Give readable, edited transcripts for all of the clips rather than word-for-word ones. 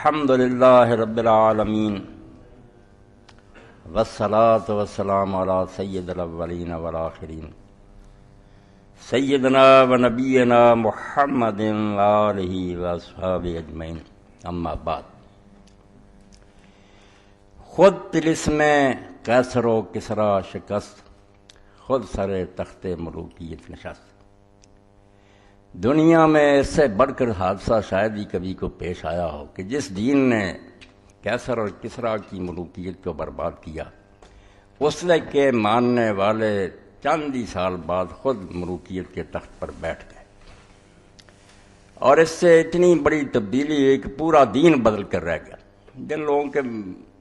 الحمدللہ رب العالمین والصلاة والسلام علی سید الاولین والآخرین سیدنا و نبینا محمد وآلہ واصحابہ اجمعین، اما بعد۔ خود طلسم قیصر و کسریٰ شکست، خود سر تخت ملوکیت نشست۔ دنیا میں اس سے بڑھ کر حادثہ شاید ہی کبھی کو پیش آیا ہو کہ جس دین نے قیصر اور کسریٰ کی ملوکیت کو برباد کیا، اس کے ماننے والے چند ہی سال بعد خود ملوکیت کے تخت پر بیٹھ گئے، اور اس سے اتنی بڑی تبدیلی ہوئی کہ پورا دین بدل کر رہ گیا۔ جن لوگوں کے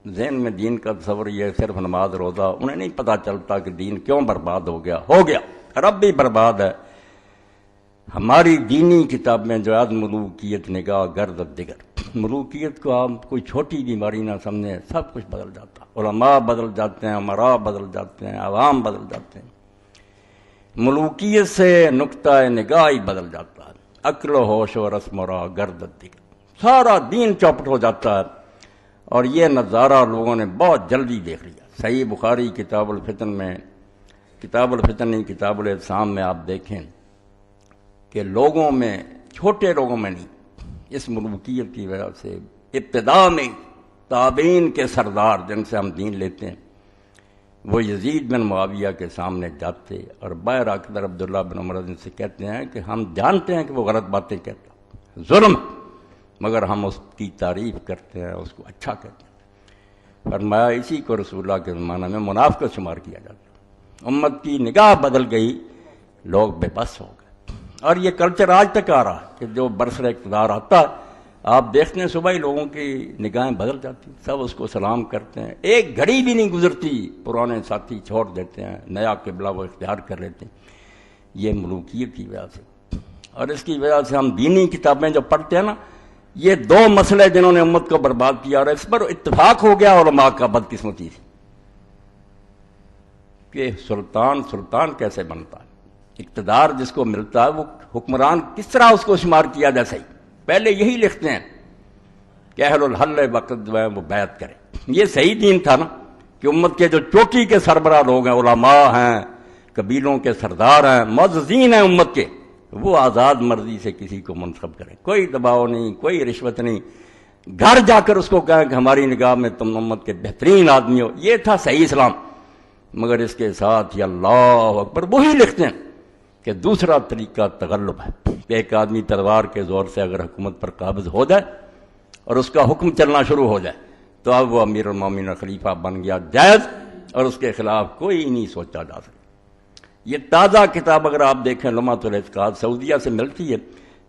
ذہن میں دین کا تصور یہ صرف نماز روزہ، انہیں نہیں پتہ چلتا کہ دین کیوں برباد ہو گیا، رب بھی برباد ہے۔ ہماری دینی کتاب میں جو آج ملوکیت نگاہ گرد دیگر، ملوکیت کو آپ کوئی چھوٹی بیماری نہ سمجھیں، سب کچھ بدل جاتا، علماء بدل جاتے ہیں، امراء بدل جاتے ہیں، عوام بدل جاتے ہیں۔ ملوکیت سے نقطہ نگاہ ہی بدل جاتا ہے، عقل و ہوش و رسم و راہ گرد دیگر، سارا دین چوپٹ ہو جاتا ہے۔ اور یہ نظارہ لوگوں نے بہت جلدی دیکھ لیا۔ صحیح بخاری کتاب الفتن میں، کتاب الفتن نہیں کتاب الاعتصام میں آپ دیکھیں کہ لوگوں میں، چھوٹے لوگوں میں نہیں، اس ملوکیت کی وجہ سے ابتدا میں تابعین کے سردار جن سے ہم دین لیتے ہیں، وہ یزید بن معاویہ کے سامنے جاتے اور باہر آ کر عبداللہ بن عمر ان سے کہتے ہیں کہ ہم جانتے ہیں کہ وہ غلط باتیں کہتا، ظلم، مگر ہم اس کی تعریف کرتے ہیں، اس کو اچھا کہتے ہیں۔ فرمایا اسی کو رسول اللہ کے زمانہ میں منافقت شمار کیا جاتا۔ امت کی نگاہ بدل گئی، لوگ بے بس ہو گئے، اور یہ کلچر آج تک آ رہا ہے کہ جو برسر اقتدار آتا ہے، آپ دیکھتے ہیں صبح ہی لوگوں کی نگاہیں بدل جاتی ہیں، سب اس کو سلام کرتے ہیں، ایک گھڑی بھی نہیں گزرتی پرانے ساتھی چھوڑ دیتے ہیں، نیا قبلہ وہ اختیار کر لیتے ہیں۔ یہ ملوکیت کی وجہ سے، اور اس کی وجہ سے ہم دینی کتابیں جو پڑھتے ہیں نا، یہ دو مسئلے جنہوں نے امت کو برباد کیا، اور اس پر اتفاق ہو گیا علماء کا بدقسمتی سے کہ سلطان کیسے بنتا ہے، اقتدار جس کو ملتا ہے وہ حکمران کس طرح اس کو شمار کیا جائے۔ صحیح پہلے یہی لکھتے ہیں کہ اہل الحل وقت جو ہے وہ بیعت کرے۔ یہ صحیح دین تھا نا کہ امت کے جو چوٹی کے سربراہ لوگ ہیں، علماء ہیں، قبیلوں کے سردار ہیں، معززین ہیں امت کے، وہ آزاد مرضی سے کسی کو منتخب کریں، کوئی دباؤ نہیں، کوئی رشوت نہیں، گھر جا کر اس کو کہیں کہ ہماری نگاہ میں تم امت کے بہترین آدمی ہو۔ یہ تھا صحیح اسلام۔ مگر اس کے ساتھ ہی اللہ اکبر وہی لکھتے ہیں کہ دوسرا طریقہ تغلب ہے، کہ ایک آدمی تلوار کے زور سے اگر حکومت پر قابض ہو جائے اور اس کا حکم چلنا شروع ہو جائے تو اب وہ امیر المومنین خلیفہ بن گیا، جائز، اور اس کے خلاف کوئی نہیں سوچا جا سکتا۔ یہ تازہ کتاب اگر آپ دیکھیں لمحۃ الاعتقاد، سعودیہ سے ملتی ہے،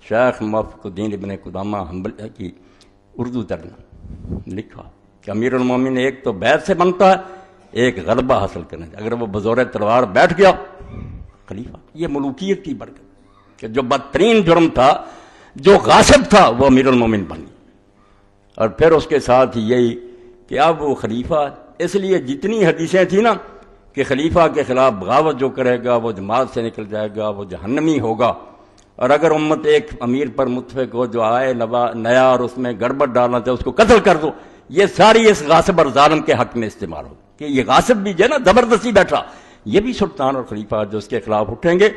شیخ موفق الدین ابن قدامہ حنبلی کی اردو ترجمہ لکھا کہ امیر المومنین ایک تو بیعت سے بنتا ہے، ایک غلبہ حاصل کرنے سے، اگر وہ بزور تلوار بیٹھ گیا خلیفہ۔ یہ ملوکیت کی برکت کہ جو بدترین جرم تھا، جو غاصب تھا، وہ امیر المومنین بن گیا۔ اور پھر اس کے ساتھ ہی یہی کہ اب وہ خلیفہ، اس لیے جتنی حدیثیں تھیں نا کہ خلیفہ کے خلاف بغاوت جو کرے گا وہ جماعت سے نکل جائے گا، وہ جہنمی ہوگا، اور اگر امت ایک امیر پر متفق ہو جو آئے نیا اور اس میں گڑبڑ ڈالنا چاہے اس کو قتل کر دو، یہ ساری اس غاصب اور ظالم کے حق میں استعمال ہو کہ یہ غاصب بھی جو ہے نا زبردستی بیٹھا، یہ بھی سلطان اور خلیفہ جو اس کے خلاف اٹھیں گے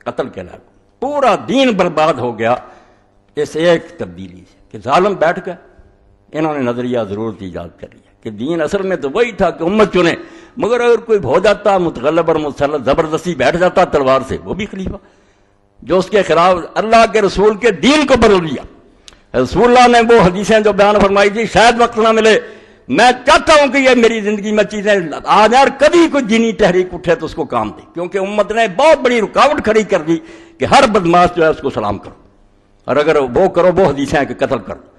قتل کے لائق۔ پورا دین برباد ہو گیا اس ایک تبدیلی سے کہ ظالم بیٹھ گئے۔ انہوں نے نظریہ ضرورت ایجاد کر لیا کہ دین اصل میں تو وہی تھا کہ امت چنے، مگر اگر کوئی ہو جاتا متغلب اور مسلط، زبردستی بیٹھ جاتا تلوار سے، وہ بھی خلیفہ، جو اس کے خلاف اللہ کے رسول کے دین کو بدل دیا۔ رسول اللہ نے وہ حدیثیں جو بیان فرمائی تھی، شاید وقت نہ ملے، میں چاہتا ہوں کہ یہ میری زندگی میں چیزیں آ جائیں، کبھی کوئی دینی تحریک اٹھے تو اس کو کام دے، کیونکہ امت نے بہت بڑی رکاوٹ کھڑی کر دی کہ ہر بدماش جو ہے اس کو سلام کرو، اور اگر وہ کرو وہ حدیثیں کہ قتل کرو۔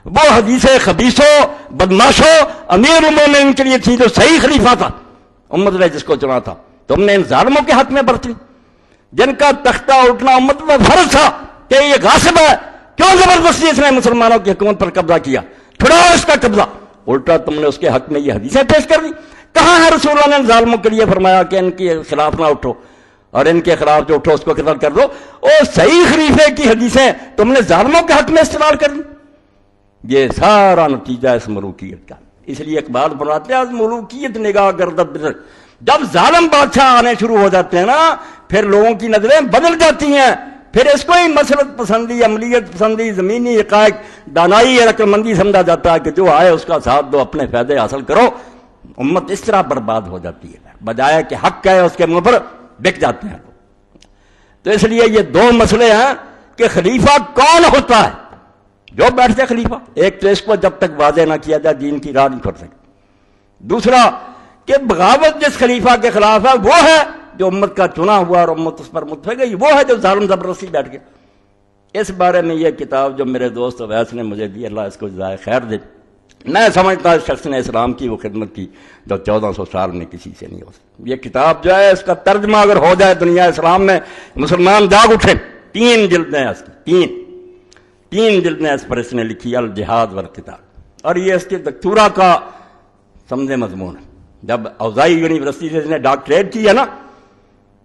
وہ حدیثیں خبیثوں، بدماشوں امیر المومنین کے لیے تھی جو صحیح خلیفہ تھا، امت نے جس کو چنا تھا۔ تم نے ان ظالموں کے حق میں برتی جن کا تختہ اٹھنا امت میں فرض تھا کہ یہ غاصب ہے، کیوں زبردستی اس نے مسلمانوں کی حکومت پر قبضہ کیا، چھڑاؤ اس کا قبضہ، الٹا تم نے اس کے حق میں یہ حدیثیں پیش کر دی۔ کہاں ہے رسول اللہ نے ظالموں کے لیے فرمایا کہ ان کے خلاف نہ اٹھو، اور ان کے خلاف جو اٹھو اس کو قتل کر دو؟ اور صحیح خلیفے کی حدیثیں تم نے ظالموں کے حق میں استعمال کر دی۔ یہ سارا نتیجہ اس ملوکیت کا. اس لیے اقبال بناتے ہیں ملوکیت نگاہ گردب، جب ظالم بادشاہ آنے شروع ہو جاتے ہیں نا پھر لوگوں کی نظریں بدل جاتی ہیں، پھر اس کو ہی مسلط پسندی، عملیت پسندی، زمینی حقائق، دانائی، عقل مندی سمجھا جاتا ہے کہ جو آئے اس کا ساتھ دو، اپنے فائدے حاصل کرو. امت اس طرح برباد ہو جاتی ہے، بجائے کہ حق ہے اس کے منہ پر بک جاتے ہیں. تو اس لیے یہ دو مسئلے ہیں کہ خلیفہ کون ہوتا ہے. جو بیٹھ جائے خلیفہ، ایک تو اس کو جب تک واضح نہ کیا جائے دین کی راہ نہیں کر سکتے. دوسرا کہ بغاوت جس خلیفہ کے خلاف ہے وہ ہے جو امت کا چنا ہوا اور امت اس پر متفق ہے، وہ ہے جو ظالم زبردستی بیٹھ گیا. اس بارے میں یہ کتاب جو میرے دوست اویس نے مجھے دی، اللہ اس کو جزائے خیر دے، میں سمجھتا اس شخص نے اسلام کی وہ خدمت کی جو 1400 سال میں کسی سے نہیں ہو سکتی. یہ کتاب جو ہے اس کا ترجمہ اگر ہو جائے دنیا اسلام میں، مسلمان جاگ اٹھے. 3 جلدیں اس کی، تین جلدیں اس پر اس نے لکھی، الجہاد والقتال. اور یہ اس کے دکتورا کا سمجھے مضمون ہے. جب اوزائی یونیورسٹی سے اس نے ڈاکٹریٹ کی ہے نا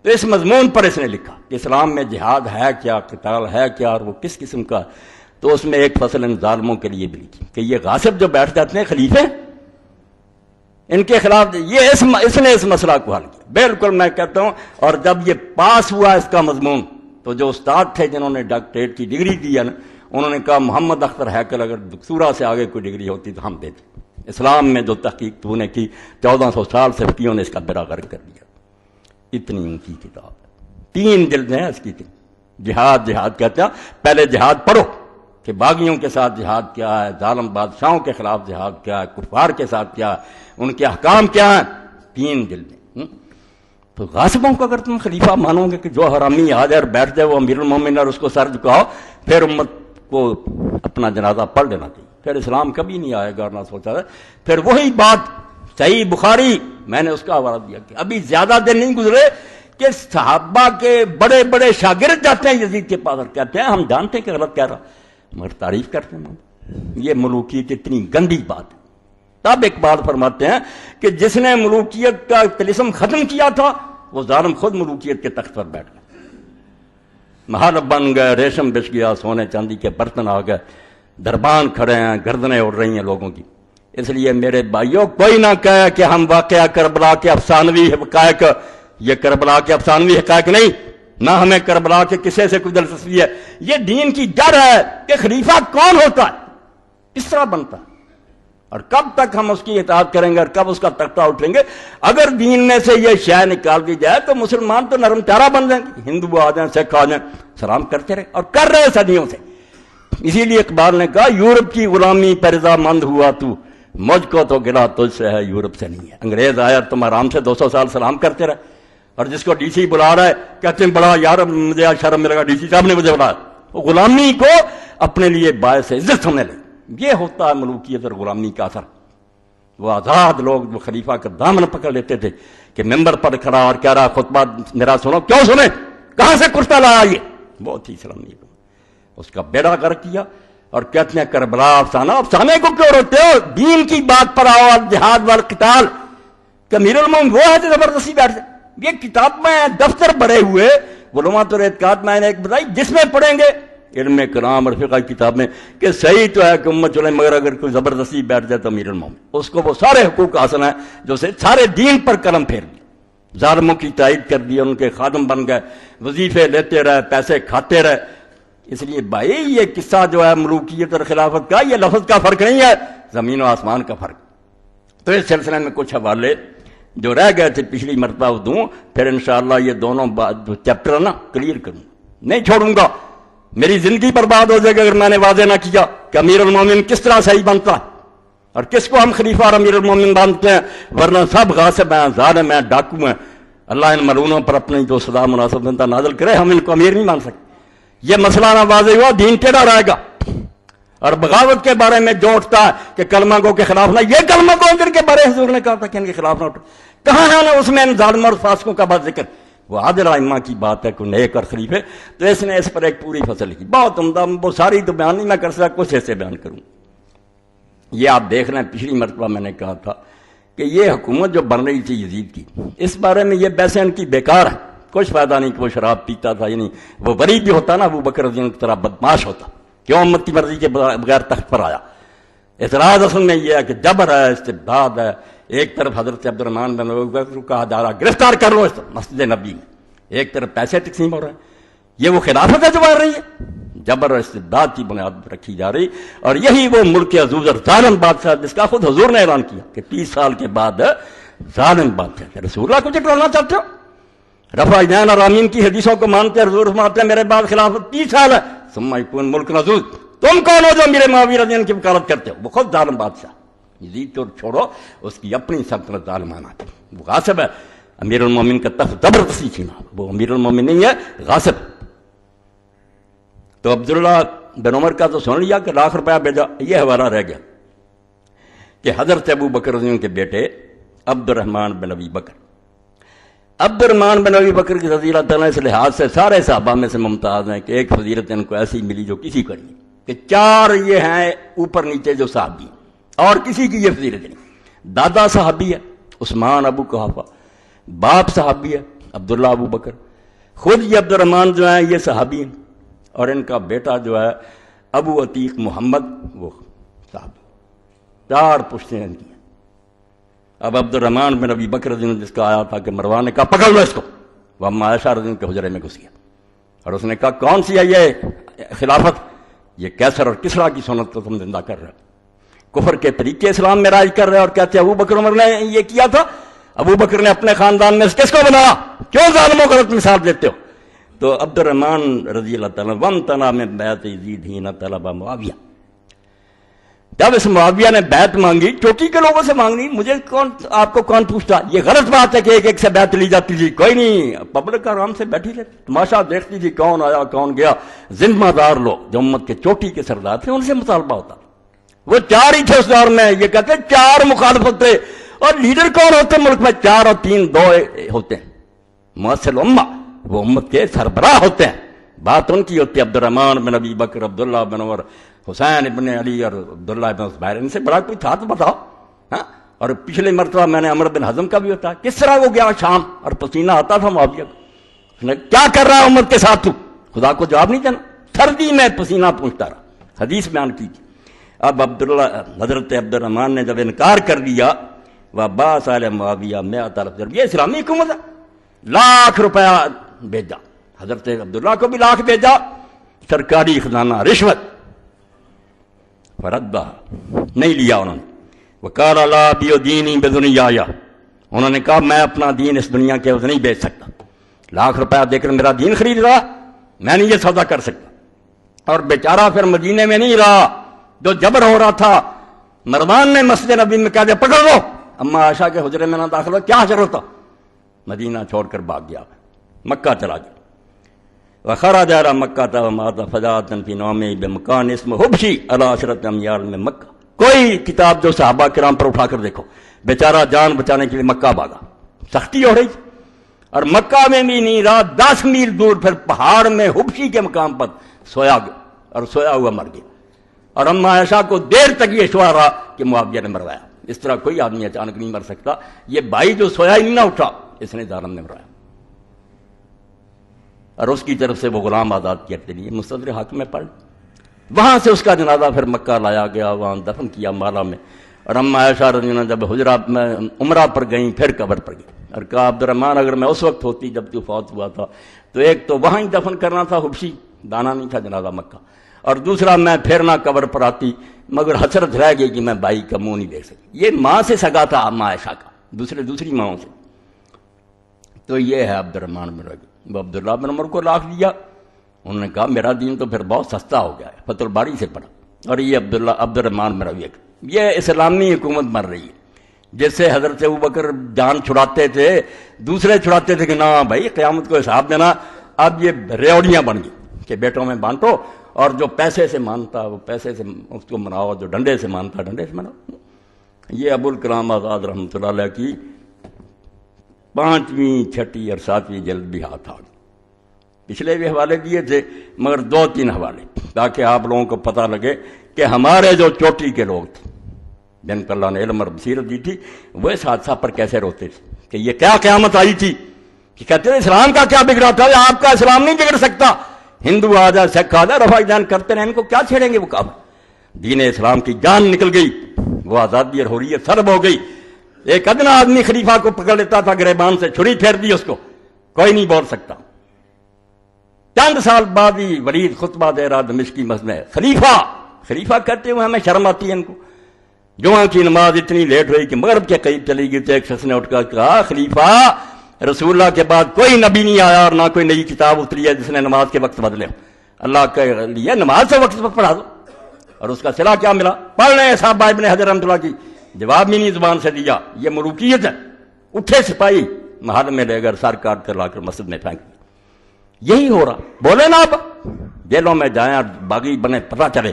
تو اس مضمون پر اس نے لکھا کہ اسلام میں جہاد ہے کیا، قتال ہے کیا، اور وہ کس قسم کا. تو اس میں ایک فصل ان ظالموں کے لیے بھی لکھی کہ یہ غاصب جو بیٹھ جاتے ہیں خلیفے، ان کے خلاف یہ اس نے اس مسئلہ کو حل کیا. بالکل میں کہتا ہوں. اور جب یہ پاس ہوا اس کا مضمون تو جو استاد تھے جنہوں نے ڈاکٹریٹ کی ڈگری دی ہے نا، انہوں نے کہا محمد اختر ہیکل اگر دکتورا سے آگے کوئی ڈگری ہوتی تو ہم دیتے. اسلام میں جو تحقیق تو نے کی 1400 سال سے فقیوں نے اس کا بیڑا غرق کر دیا. اتنی اونچی کتاب ہے، 3 جلدیں ہیں اس کی. جہاد کہتے ہیں پہلے جہاد پڑھو کہ باغیوں کے ساتھ جہاد کیا ہے، ظالم بادشاہوں کے خلاف جہاد کیا ہے، کفار کے ساتھ کیا ہے، ان کے احکام کیا ہیں. 3 جلدیں. تو غاصبوں کو اگر تم خلیفہ مانو گے کہ جو حرامی آ جائے اور بیٹھ جائے وہ امیر المومنین اور اس کو سر جھکاؤ، پھر امت کو اپنا جنازہ پڑھ لینا چاہیے. پھر اسلام کبھی نہیں آئے گا. اور نہ سوچا ہے پھر وہی بات صحیح بخاری میں نے اس کا حوالہ دیا کہ ابھی زیادہ دن نہیں گزرے کہ صحابہ کے بڑے بڑے شاگرد جاتے ہیں یزید کے پاس اور کہتے ہیں ہم جانتے ہیں کہ غلط کہہ رہا مگر تعریف کرتے ہیں. یہ ملوکیت اتنی گندی بات ہے. تب اقبال فرماتے ہیں کہ جس نے ملوکیت کا طلسم ختم کیا تھا وہ ظالم خود ملوکیت کے تخت پر بیٹھ گئے. محل بن گئے، ریشم بچ گیا، سونے چاندی کے برتن آ گئے، دربان کھڑے ہیں، گردنیں اڑ رہی ہیں لوگوں کی. اس لیے میرے بھائیوں کوئی نہ کہے کہ ہم واقعہ کربلا کے افسانوی حقائق، یہ کربلا کے افسانوی حقائق نہیں، نہ ہمیں کربلا کے قصے سے کوئی دلچسپی ہے. یہ دین کی جڑ ہے کہ خلیفہ کون ہوتا ہے، کس طرح بنتا ہے، اور کب تک ہم اس کی اطاعت کریں گے اور کب اس کا تختہ اٹھیں گے. اگر دین میں سے یہ شے نکال دی جائے تو مسلمان تو نرم چارہ بن جائیں گے. ہندو آ جائیں، سکھ آ جائیں، سلام کرتے رہے اور کر رہے صدیوں سے. اسی لیے اقبال نے کہا یورپ کی غلامی پر رضامند ہوا تو، مجھ کو تو گلا تجھ سے ہے یورپ سے نہیں ہے. انگریز آیا تم آرام سے 200 سال سلام کرتے رہے، اور جس کو ڈی سی بلا رہا ہے کہتے ہیں بڑا یار مجھے شرم ملے گا، ڈی سی صاحب نے مجھے بلایا. وہ غلامی کو اپنے لیے باعث عزت سمجھنے لگے. یہ ہوتا ہے ملوکیت اور غلامی کا اثر. وہ آزاد لوگ جو خلیفہ کا دامن پکڑ لیتے تھے کہ ممبر پر کھڑا اور کہہ رہا خطبہ میرا سنو، کیوں سنے، کہاں سے کرتا لایا، یہ بہت ہی شرم نہیں. اس کا بیڑا غرق کیا. اور کہتے ہیں کربلا افسانہ، افسانے کو کیوں روتے ہو، دین کی بات پر آؤ. جہاد والقتال کہ امیر المومنین وہ ہے جو زبردستی بیٹھ جائے. یہ کتاب میں دفتر بڑے ہوئے علماء الاعتقاد میں نے ایک بتائی جس میں پڑھیں گے علم کلام اور فقہ کی کتاب میں کہ صحیح تو ہے کہ امت چلے مگر اگر کوئی زبردستی بیٹھ جائے تو امیر المومنین اس کو وہ سارے حقوق حاصل ہیں جو سے سارے دین پر قلم پھیر دی، ظالموں کی تائید کر دی، ان کے خادم بن گئے، وظیفے لیتے رہے، پیسے کھاتے رہے. اس لیے بھائی یہ قصہ جو ہے ملوکیت اور خلافت کا، یہ لفظ کا فرق نہیں ہے، زمین و آسمان کا فرق. تو اس سلسلے میں کچھ حوالے جو رہ گئے تھے پچھلی مرتبہ وہ دوں، پھر انشاءاللہ یہ دونوں جو چیپٹر ہے نا کلیئر کروں، نہیں چھوڑوں گا. میری زندگی برباد ہو جائے گی اگر میں نے واضح نہ کیا کہ امیر المومنین کس طرح صحیح بنتا ہے اور کس کو ہم خلیفہ اور امیر المومنین مانتے ہیں. ورنہ سب غاصب ہیں، ظالم ہیں، ڈاکو ہیں. اللہ ان ملعونوں پر اپنی جو سزا مناسب بنتا نازل کرے. ہم ان کو امیر نہیں مان سکتے. یہ مسئلہ نہ واضح ہوا دین ٹیڑھا رہے گا. اور بغاوت کے بارے میں جو اٹھتا ہے کہ کلمہ گو کے خلاف نہ، یہ کلمہ گو جن کے بارے حضور نے کہا تھا کہ ان کے خلاف نہ اٹھو، کہاں ہے نا اس میں ان ظالموں اور فاسقوں کا بات ذکر. وہ عادل ائمہ کی بات ہے، کوئی نیک اور خلیفے. تو اس نے اس پر ایک پوری فصل لکھی بہت عمدہ. وہ ساری تو بیان نہیں میں کر سکتا، کچھ ایسے بیان کروں. یہ آپ دیکھ رہے ہیں پچھلی مرتبہ میں نے کہا تھا کہ یہ حکومت جو بن رہی تھی یزید کی، اس بارے میں یہ بحثیں ان کی بیکار ہے. کچھ فائدہ نہیں کہ وہ شراب پیتا تھا، یعنی وہ غریب بھی ہوتا نا، ابو بکر رضی اللہ عنہ کی طرح بدماش ہوتا، کیوں امت کی مرضی کے بغیر تخت پر آیا. اعتراض اصل میں یہ ہے کہ جبر ہے، استبداد ہے. ایک طرف حضرت عبد الرحمن بن ابی بکر کو کہا جا رہا گرفتار کر لو اس مسجد نبی میں، ایک طرف پیسے تقسیم ہو رہے ہیں. یہ وہ خلافت ہے جو بڑھ رہی ہے، جبر اور استبداد کی بنیاد پر رکھی جا رہی. اور یہی وہ ملک عزوز اور ظالم بادشاہ جس کا خود حضور نے اعلان کیا کہ 30 سال کے بعد ظالم بادشاہ. رسول اللہ کو جٹلانا چاہتے ہو؟ رفع دین اور آمین کی حدیثوں کو مانتے ہیں، حضور فرماتے ہیں میرے بعد خلافت 30 سال ہے. ثم یکون ملک عزوز. تم کون ہو جو میرے معاویہ رضی اللہ عنہ کی وکالت کرتے ہو؟ وہ خود ظالم بادشاہ. یزید تو چھوڑو، اس کی اپنی سلطنت ظالمانہ تھی. وہ غاصب ہے. امیر المومنین کا تخت زبردستی چھینا، وہ امیر المومنین نہیں ہے، غاصب. تو عبداللہ بن عمر کا تو سن لیا کہ ₹1,00,000 بھیجا. یہ حوالہ رہ گیا کہ حضرت ابو بکر رضی اللہ عنہ کے بیٹے عبد الرحمن بن ابی بکر، عبد الرحمن بن ابی بکر کی رضی اللہ تعالیٰ اس لحاظ سے سارے صحابہ میں سے ممتاز ہیں کہ ایک فضیلت ان کو ایسی ملی جو کسی کو نہیں، کہ 4 یہ ہیں اوپر نیچے جو صحابی ہیں، اور کسی کی یہ فضیلت نہیں. دادا صحابی ہے عثمان ابو قحافہ، باپ صحابی ہے عبداللہ ابو بکر، خود یہ عبد الرحمن جو ہیں یہ صحابی ہیں، اور ان کا بیٹا جو ہے ابو عتیق محمد وہ صحابی. 4 پشتیں ان کی ہیں. اب عبد الرحمن بن ابی بکر رضی اللہ عنہ جس کا آیا تھا کہ مروان نے کہا پکڑ لو اس کو، وہ اما عائشہ رضی اللہ عنہ کے حجرے میں گھس گیا اور اس نے کہا کون سی ہے یہ خلافت؟ یہ کیسر اور کسریٰ کی سنت کو تم زندہ کر رہے ہو، کفر کے طریقے اسلام میں رائج کر رہے ہو، اور کہتے ہیں ابو بکر عمر نے یہ کیا تھا. ابو بکر نے اپنے خاندان میں کس کو بنایا؟ کیوں ظالموں کو غلط مثال دیتے ہو؟ تو عبد الرحمن رضی اللہ تعالیٰ وامتنع من بیعت یزید حین طلب معاویہ. جب اس معاویہ نے بیعت مانگی، چوٹی کے لوگوں سے مانگنی، مجھے آپ کو کون پوچھتا؟ یہ غلط بات ہے کہ ایک ایک سے بیعت لی جاتی تھی. کوئی نہیں، پبلک آرام سے بیٹھی رہتی، تماشا دیکھتی تھی کون آیا کون گیا. ذمہ دار لوگ جو امت کے چوٹی کے سردار تھے ان سے مطالبہ ہوتا. وہ 4 ہی تھے اس دور میں. یہ کہتے 4 مخالفت تھے. اور لیڈر کون ہوتے ملک میں؟ 4 اور 3 2 ہوتے ہیں. مؤثر امہ، وہ امت کے سربراہ ہوتے ہیں. بات ان کی ہوتی ہے. عبد الرحمن بن ابی بکر، عبداللہ بن عمر، حسین ابن علی اور عبداللہ بن زبیر، ان سے بڑا کوئی تھا تو بتاؤ. ہاں. اور پچھلے مرتبہ میں نے عمر بن حزم کا بھی ہوتا. کس طرح وہ گیا شام اور پسینہ آتا تھا معاویہ کو. اس نے کیا کر رہا امت کے ساتھ تو؟ خدا کو جواب نہیں دینا. سردی میں پسینہ پوچھتا رہا. حدیث بیان کی. اب حضرت عبد الرحمن نے جب انکار کر دیا، وَبَعَثَ عَلَىٰ مُعَاوِيَةَ 100,000 یہ اسلامی حکومت ہے. ₹1,00,000 بھیجا. حضرت عبداللہ کو بھی 1,00,000 بھیجا، سرکاری خزانہ، رشوت. فردہ نہیں لیا انہوں نے. وَقَالَ لَا أَبِيعُ دِينِي بِدُنْيَايَ، انہوں نے کہا میں اپنا دین اس دنیا کے عوض نہیں بیچ سکتا. ₹1,00,000 دے کر میرا دین خرید رہا، میں نہیں یہ سودا کر سکتا. اور بیچارہ پھر مدینے میں نہیں رہا، جو جبر ہو رہا تھا. مروان نے مسجد نبی میں کہا دیا پکڑ لو، اما عائشہ کے حجرے میں نہ داخل ہو. کیا ضرورت تھا؟ مدینہ چھوڑ کر بھاگ گیا، مکہ چلا گیا. وخرج على مکہ ومات فجاءة في نومه بمکان اسمه حبشی على 10 امیال میں مکہ. کوئی کتاب جو صحابہ کرام پر اٹھا کر دیکھو، بیچارہ جان بچانے کے لیے مکہ بھاگا. سختی ہو رہی تھی اور مکہ میں بھی نہیں رہا. 10 میل دور پھر پہاڑ میں حبشی کے مقام پر سویا گیا اور سویا ہوا مر گیا. اور اما عائشہ کو دیر تک یہ شعور رہا کہ معاویہ نے مروایا. اس طرح کوئی آدمی اچانک نہیں مر سکتا. یہ بھائی جو سویا ہی نہ اٹھا، اس نے ظالم نے مروایا. اور اس کی طرف سے وہ غلام آزاد کرتے لیے مستدرک حاکم میں پڑھ. وہاں سے اس کا جنازہ پھر مکہ لایا گیا، وہاں دفن کیا مالا میں. اور اما عائشہ رضی اللہ عنہ جب حجرہ میں عمرہ پر گئیں، پھر قبر پر گئی اور کہا عبد الرحمن اگر میں اس وقت ہوتی جب تو فوت ہوا تھا تو ایک تو وہاں ہی دفن کرنا تھا حبشی، دانا نہیں تھا جنازہ مکہ، اور دوسرا میں پھر نہ قبر پر آتی، مگر حسرت رہ گئی کہ میں بھائی کا منہ نہیں دیکھ سکی. یہ ماں سے سگا تھا اما عائشہ کا، دوسری ماؤں سے. تو یہ ہے عبد الرحمن بن ربیع. وہ عبداللہ بن عمر کو 1,00,000 دیا. انہوں نے کہا میرا دین تو پھر بہت سستا ہو گیا ہے، فتح الباری سے پڑھا. اور یہ عبد الرحمن بن ربیع، یہ اسلامی حکومت بن رہی ہے. جس سے حضرت ابوبکر جان چھڑاتے تھے، دوسرے چھڑاتے تھے کہ نہ بھائی قیامت کو حساب دینا. اب یہ ریوڑیاں بن گئی کہ بیٹوں میں بانٹو، اور جو پیسے سے مانتا وہ پیسے سے اس کو مناؤ، جو ڈنڈے سے مانتا ڈنڈے سے مناؤ. یہ ابوالکلام آزاد رحمۃ اللہ علیہ کی 5ویں 6ٹھی اور 7ویں جلد بھی ہاتھ آ گئی. پچھلے بھی حوالے دیے تھے مگر 2-3 حوالے، تاکہ آپ لوگوں کو پتہ لگے کہ ہمارے جو چوٹی کے لوگ تھے جن کو اللہ نے علم اور بصیرت دی تھی، وہ اس حادثہ پر کیسے روتے تھے کہ یہ کیا قیامت آئی تھی. کہ کہتے ہیں اسلام کا کیا بگڑا تھا؟ آپ کا اسلام نہیں بگڑ سکتا. ہندو آ جائے، سکھ آ جائے، رفع دین کرتے رہے، ان کو کیا چھیڑیں گے وہ کعبہ. دین اسلام کی جان نکل گئی، وہ آزادی اور حریت سلب ہو گئی۔ ایک ادنا آدمی خلیفہ کو پکڑ لیتا تھا، گریبان سے چھری پھیر دی اس کو، کوئی نہیں بول سکتا۔ چند سال بعد ہی ولید خطبہ دے رہا دمشقی مسجد میں، خلیفہ کہتے ہوئے ہمیں شرم آتی ہے ان کو۔ جمعہ کی نماز اتنی لیٹ ہوئی کہ مغرب کے قریب چلی گئی تو ایک شخص نے اٹھ کر کہا، خلیفہ رسول اللہ کے بعد کوئی نبی نہیں آیا اور نہ کوئی نئی کتاب اتری ہے جس نے نماز کے وقت بدلے ہو، اللہ کے لیے نماز سے وقت پر پڑھا دو۔ اور اس کا صلہ کیا ملا؟ پڑھ رہے ہیں صاحب ابن حجر رحمۃ اللہ کی، جواب بھی نہیں زبان سے دیا۔ یہ ملوکیت ہے۔ اٹھے سپاہی محل میں لے کر سر کاٹ کر لا کر مسجد میں پھینک دیا۔ یہی ہو رہا، بولے نا آپ جیلوں میں جائیں اور باغی بنے، پتہ چلے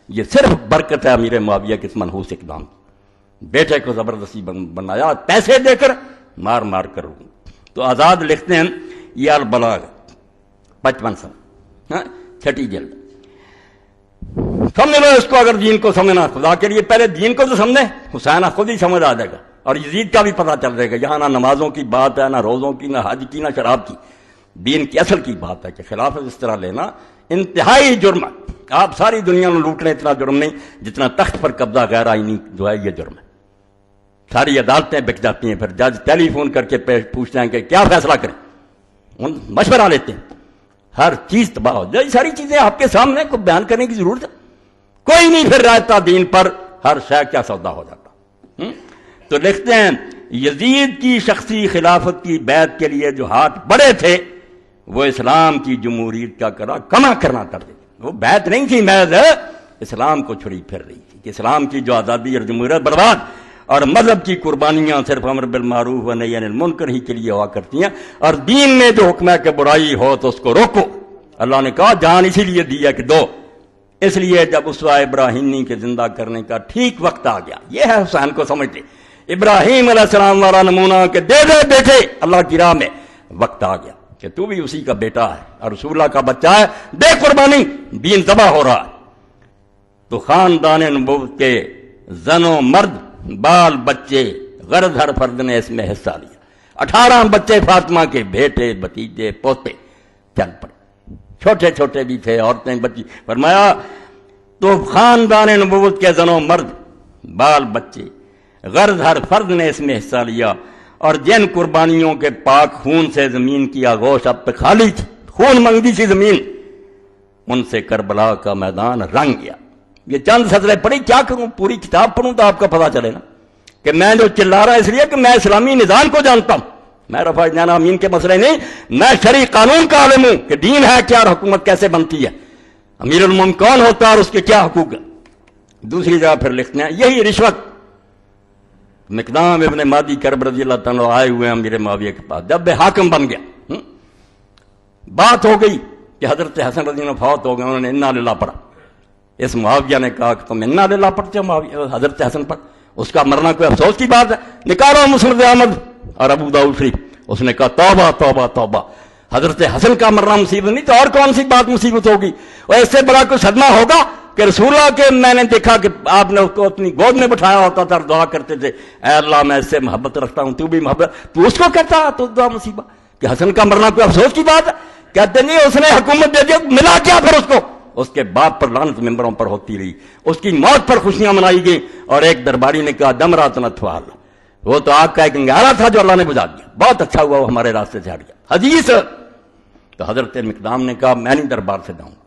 یہ صرف برکت ہے امیر معاویہ کے اس منحوس اقدام کی۔ بیٹے کو زبردستی بنایا، پیسے دے کر مار مار کر۔ تو آزاد لکھتے ہیں یہ البلاغ 55 صفحہ، چھٹی جلد۔ سمجھ لو اس کو، اگر دین کو سمجھنا خدا کے لیے پہلے دین کو تو سمجھے، حسین خود ہی سمجھ آ جائے گا، اور یزید کا بھی پتہ چل جائے گا۔ یہاں نہ نمازوں کی بات ہے، نہ روزوں کی، نہ حج کی، نہ شراب کی، دین کی اصل کی بات ہے کہ خلافت اس طرح لینا انتہائی جرم ہے۔ آپ ساری دنیا میں لوٹ لیں، اتنا جرم نہیں جتنا تخت پر قبضہ غیر آئینی جو ہے یہ جرم ہے۔ ساری عدالتیں بک جاتی ہیں، پھر جج ٹیلی فون کر کے پوچھتے ہیں کہ کیا فیصلہ کریں، مشورہ لیتے ہیں، ہر چیز تباہ ہو جائے۔ ساری چیزیں آپ کے سامنے کو بیان کرنے کی ضرورت ہے، کوئی نہیں پھر رہتا دین پر، ہر شے کیا سودا ہو جاتا۔ تو لکھتے ہیں یزید کی شخصی خلافت کی بیعت کے لیے جو ہاتھ بڑے تھے وہ اسلام کی جمہوریت کا کما کرنا کرتے تھے۔ وہ بیعت نہیں تھی، محض اسلام کو چھری پھر رہی تھی کہ اسلام کی جو آزادی اور جمہوریت برباد، اور مذہب کی قربانیاں صرف امر بالمعروف و نہی عن المنکر ہی کے لیے ہوا کرتی ہیں، اور دین میں جو حکم ہے کہ برائی ہو تو اس کو روکو۔ اللہ نے کہا جان اسی لیے دی ہے کہ دو، اس لیے جب اسوہ ابراہیمی کے زندہ کرنے کا ٹھیک وقت آ گیا، یہ ہے حسین کو سمجھتے، ابراہیم علیہ السلام والا نمونہ کہ دے دے بیٹے اللہ کی راہ میں، وقت آ گیا کہ تو بھی اسی کا بیٹا ہے اور رسول اللہ کا بچہ ہے، دے قربانی، دین ذبح ہو رہا ہے۔ تو خاندان نبوت کے زن و مرد، بال بچے، غرض ہر فرد نے اس میں حصہ لیا۔ 18 بچے فاطمہ کے، بیٹے بھتیجے پوتے چل پڑے، چھوٹے چھوٹے بھی تھے، عورتیں بچی۔ فرمایا تو خاندان نبوت کے زن و مرد، بال بچے، غرض ہر فرد نے اس میں حصہ لیا، اور جن قربانیوں کے پاک خون سے زمین کی آغوش اب تک خالی تھی، خون منگتی تھی زمین، ان سے کربلا کا میدان رنگ گیا۔ یہ چند سطریں پڑھی، کیا کروں، پوری کتاب پڑھوں تو آپ کو پتہ چلے نا کہ میں جو چلا رہا اس لیے کہ میں اسلامی نظام کو جانتا ہوں، میں رفع جان امین کے مسئلے نہیں، میں شرعی قانون کا عالم ہوں کہ دین ہے کیا اور حکومت کیسے بنتی ہے، امیر المومنین کون ہوتا ہے اور اس کے کیا حقوق ہیں۔ دوسری جگہ پھر لکھتے ہیں یہی رشوت، مقدام ابن مادی کرب رضی اللہ تعالیٰ آئے ہوئے ہیں امیر معاویہ کے پاس، جب حاکم بن گیا، بات ہو گئی کہ حضرت حسن رضی اللہ فوت ہو گئے، انہوں نے انا للہ پڑھا۔ اس معاویہ نے کہا کہ تم انا للہ پڑھتے ہو معاویہ حضرت حسن پر، اس کا مرنا کوئی افسوس کی بات ہے، نکالو مسند احمد اور ابو داؤد شریف۔ اس نے کہا توبہ توبہ توبہ، حضرت حسن کا مرنا مصیبت نہیں تو اور کون سی بات مصیبت ہوگی، اور اس سے بڑا کوئی صدمہ ہوگا کہ رسول اللہ کے میں نے دیکھا کہ آپ نے اس کو اپنی گود میں بٹھایا ہوتا تھا اور دعا کرتے تھے، اے اللہ میں اس سے محبت رکھتا ہوں، تو بھی محبت، تو اس کو کہتا تو دعا مصیبت کہ حسن کا مرنا کوئی افسوس کی بات ہے؟ کہتے نہیں، اس نے حکومت دے دی، ملا کیا پھر اس کو؟ اس کے باپ پر لعنت ممبروں پر ہوتی رہی، اس کی موت پر خوشیاں منائی گئیں، اور ایک درباری نے کہا دمرات نتوال، وہ تو آگ کا ایک انگارہ تھا جو اللہ نے بجھا دیا، بہت اچھا ہوا وہ ہمارے راستے سے ہٹ گیا، حدیث۔ تو حضرت مقدام نے کہا میں نہیں دربار سے جاؤں گا،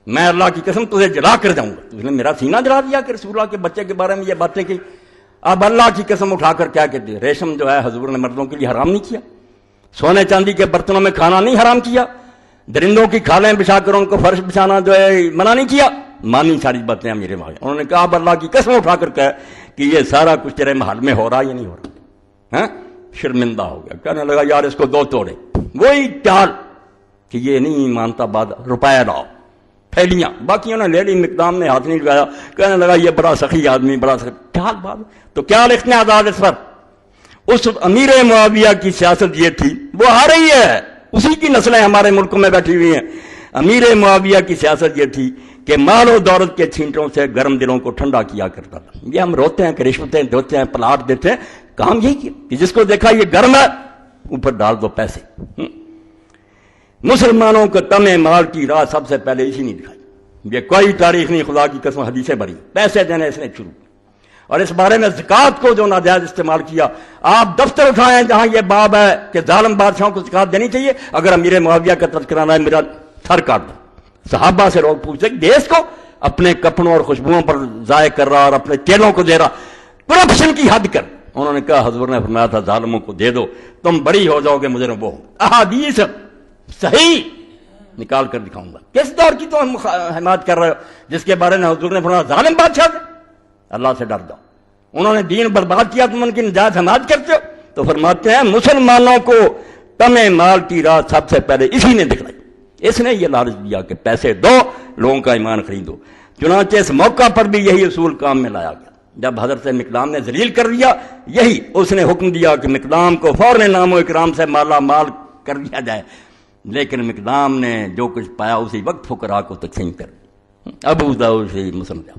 میں اللہ کی قسم تجھے جلا کر جاؤں گا، تجھ نے میرا سینہ جلا دیا کہ رسول اللہ کے بچے کے بارے میں یہ باتیں کی۔ اب اللہ کی قسم اٹھا کر کیا کہتے ہیں، ریشم جو ہے حضور نے مردوں کے لیے حرام نہیں کیا، سونے چاندی کے برتنوں میں کھانا نہیں حرام کیا، درندوں کی کھالیں بچھا کر ان کو فرش بچھانا جو ہے منع نہیں کیا، مانی ساری باتیں ہیں میرے بھائی۔ انہوں نے کہا اب اللہ کی قسم اٹھا کر کہا کہ یہ سارا کچھ تیرے محل میں ہو رہا یا نہیں ہو رہا، شرمندہ ہو گیا، کہنے لگا یار اس کو دو توڑے، وہی چال کہ یہ نہیں مانتا، بعد روپیہ لاؤ، پھیلیاں، باقیوں نے لے لی، مقدام نے ہاتھ نہیں لگایا، کہنے لگا یہ بڑا سخی آدمی، بڑا سخی، چال بات۔ تو کیا لکھنے آزاد اس پر، اس امیر معاویہ کی سیاست یہ تھی، وہ آ رہی ہے، اسی کی نسلیں ہمارے ملک میں بیٹھی ہوئی ہیں۔ امیر معاویہ کی سیاست یہ تھی کہ مال و دولت کے چھینٹوں سے گرم دلوں کو ٹھنڈا کیا کرتا تھا۔ یہ ہم روتے ہیں کہ رشوتیں دیتے ہیں، پلاٹ دیتے ہیں، کام یہی کیا کہ جس کو دیکھا یہ گرم ہے اوپر ڈال دو پیسے۔ مسلمانوں کو تمع مال کی راہ سب سے پہلے اسی نے دکھائی، یہ کوئی تاریخ نہیں، خدا کی قسم حدیثیں بری، پیسے دینے اس نے شروع، اور اس بارے میں زکوٰۃ کو جو ناجائز استعمال کیا، آپ دفتر اٹھائیں جہاں یہ باب ہے کہ ظالم بادشاہوں کو زکوٰۃ دینی چاہیے، اگر امیر معاویہ کا تذکرہ ہے میرا سر کاٹ دو۔ صحابہ سے لوگ پوچھتے کہ دیس کو اپنے کپڑوں اور خوشبوؤں پر ضائع کر رہا اور اپنے چیلوں کو دے رہا، کرپشن کی حد کر۔ انہوں نے کہا حضور نے فرمایا تھا ظالموں کو دے دو، تم بری ہو جاؤ گے، مجرم وہ ہو۔ احادیث صحیح نکال کر دکھاؤں گا۔ کس دور کی تم حمایت کر رہے ہو جس کے بارے میں حضور نے فرمایا ظالم بادشاہ سے؟ اللہ سے ڈر جاؤ۔ انہوں نے دین برباد کیا، تم ان کی نجات حمایت کرتے ہو؟ تو فرماتے ہیں مسلمانوں کو تمہیں مال کی راہ سب سے پہلے اسی نے دکھلائی، اس نے یہ لالچ دیا کہ پیسے دو، لوگوں کا ایمان خریدو۔ چنانچہ اس موقع پر بھی یہی اصول کام میں لایا گیا۔ جب حضرت مقدام نے ذلیل کر دیا، یہی اس نے حکم دیا کہ مقدام کو فوراً نام و اکرام سے مالا مال کر دیا جائے، لیکن مقدام نے جو کچھ پایا اسی وقت فقراء کو تقسیم کر۔ ابو داؤد سے مسلم جاؤ،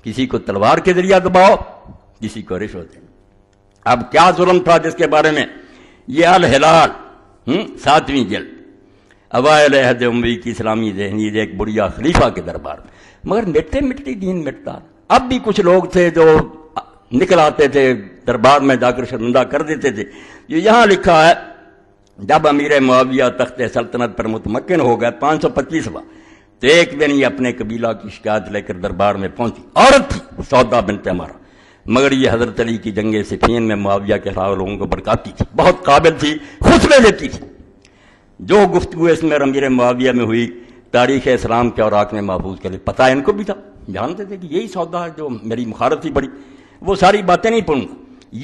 کسی کو تلوار کے ذریعہ دباؤ، کسی کو رشوت دیں۔ اب کیا ظلم تھا جس کے بارے میں یہ الہلال 7ویں جلد اوائل عہد اموی کی اسلامی ذہنیت ایک بڑیا خلیفہ کے دربار میں، مگر مٹتے مٹتی دین مٹتا۔ اب بھی کچھ لوگ تھے جو نکل آتے تھے دربار میں جا کر شرمندہ کر دیتے تھے۔ یہ یہاں لکھا ہے جب امیر معاویہ تخت سلطنت پر متمکن ہو گئے 525واں، تو ایک دن یہ اپنے قبیلہ کی شکایت لے کر دربار میں پہنچی۔ عورت تھی سودا بنت عمارہ، مگر یہ حضرت علی کی جنگ صفین میں معاویہ کے خلاف لوگوں کو بھڑکاتی تھی، بہت قابل تھی، خطبے دیتی تھی۔ جو گفتگو اس میں امیر معاویہ میں ہوئی تاریخ اسلام کے اوراق میں محفوظ کے لیے پتہ ان کو بھی تھا، جانتے تھے کہ یہی سودا ہے جو میری مخالفت تھی بڑی۔ وہ ساری باتیں نہیں پڑھوں گا،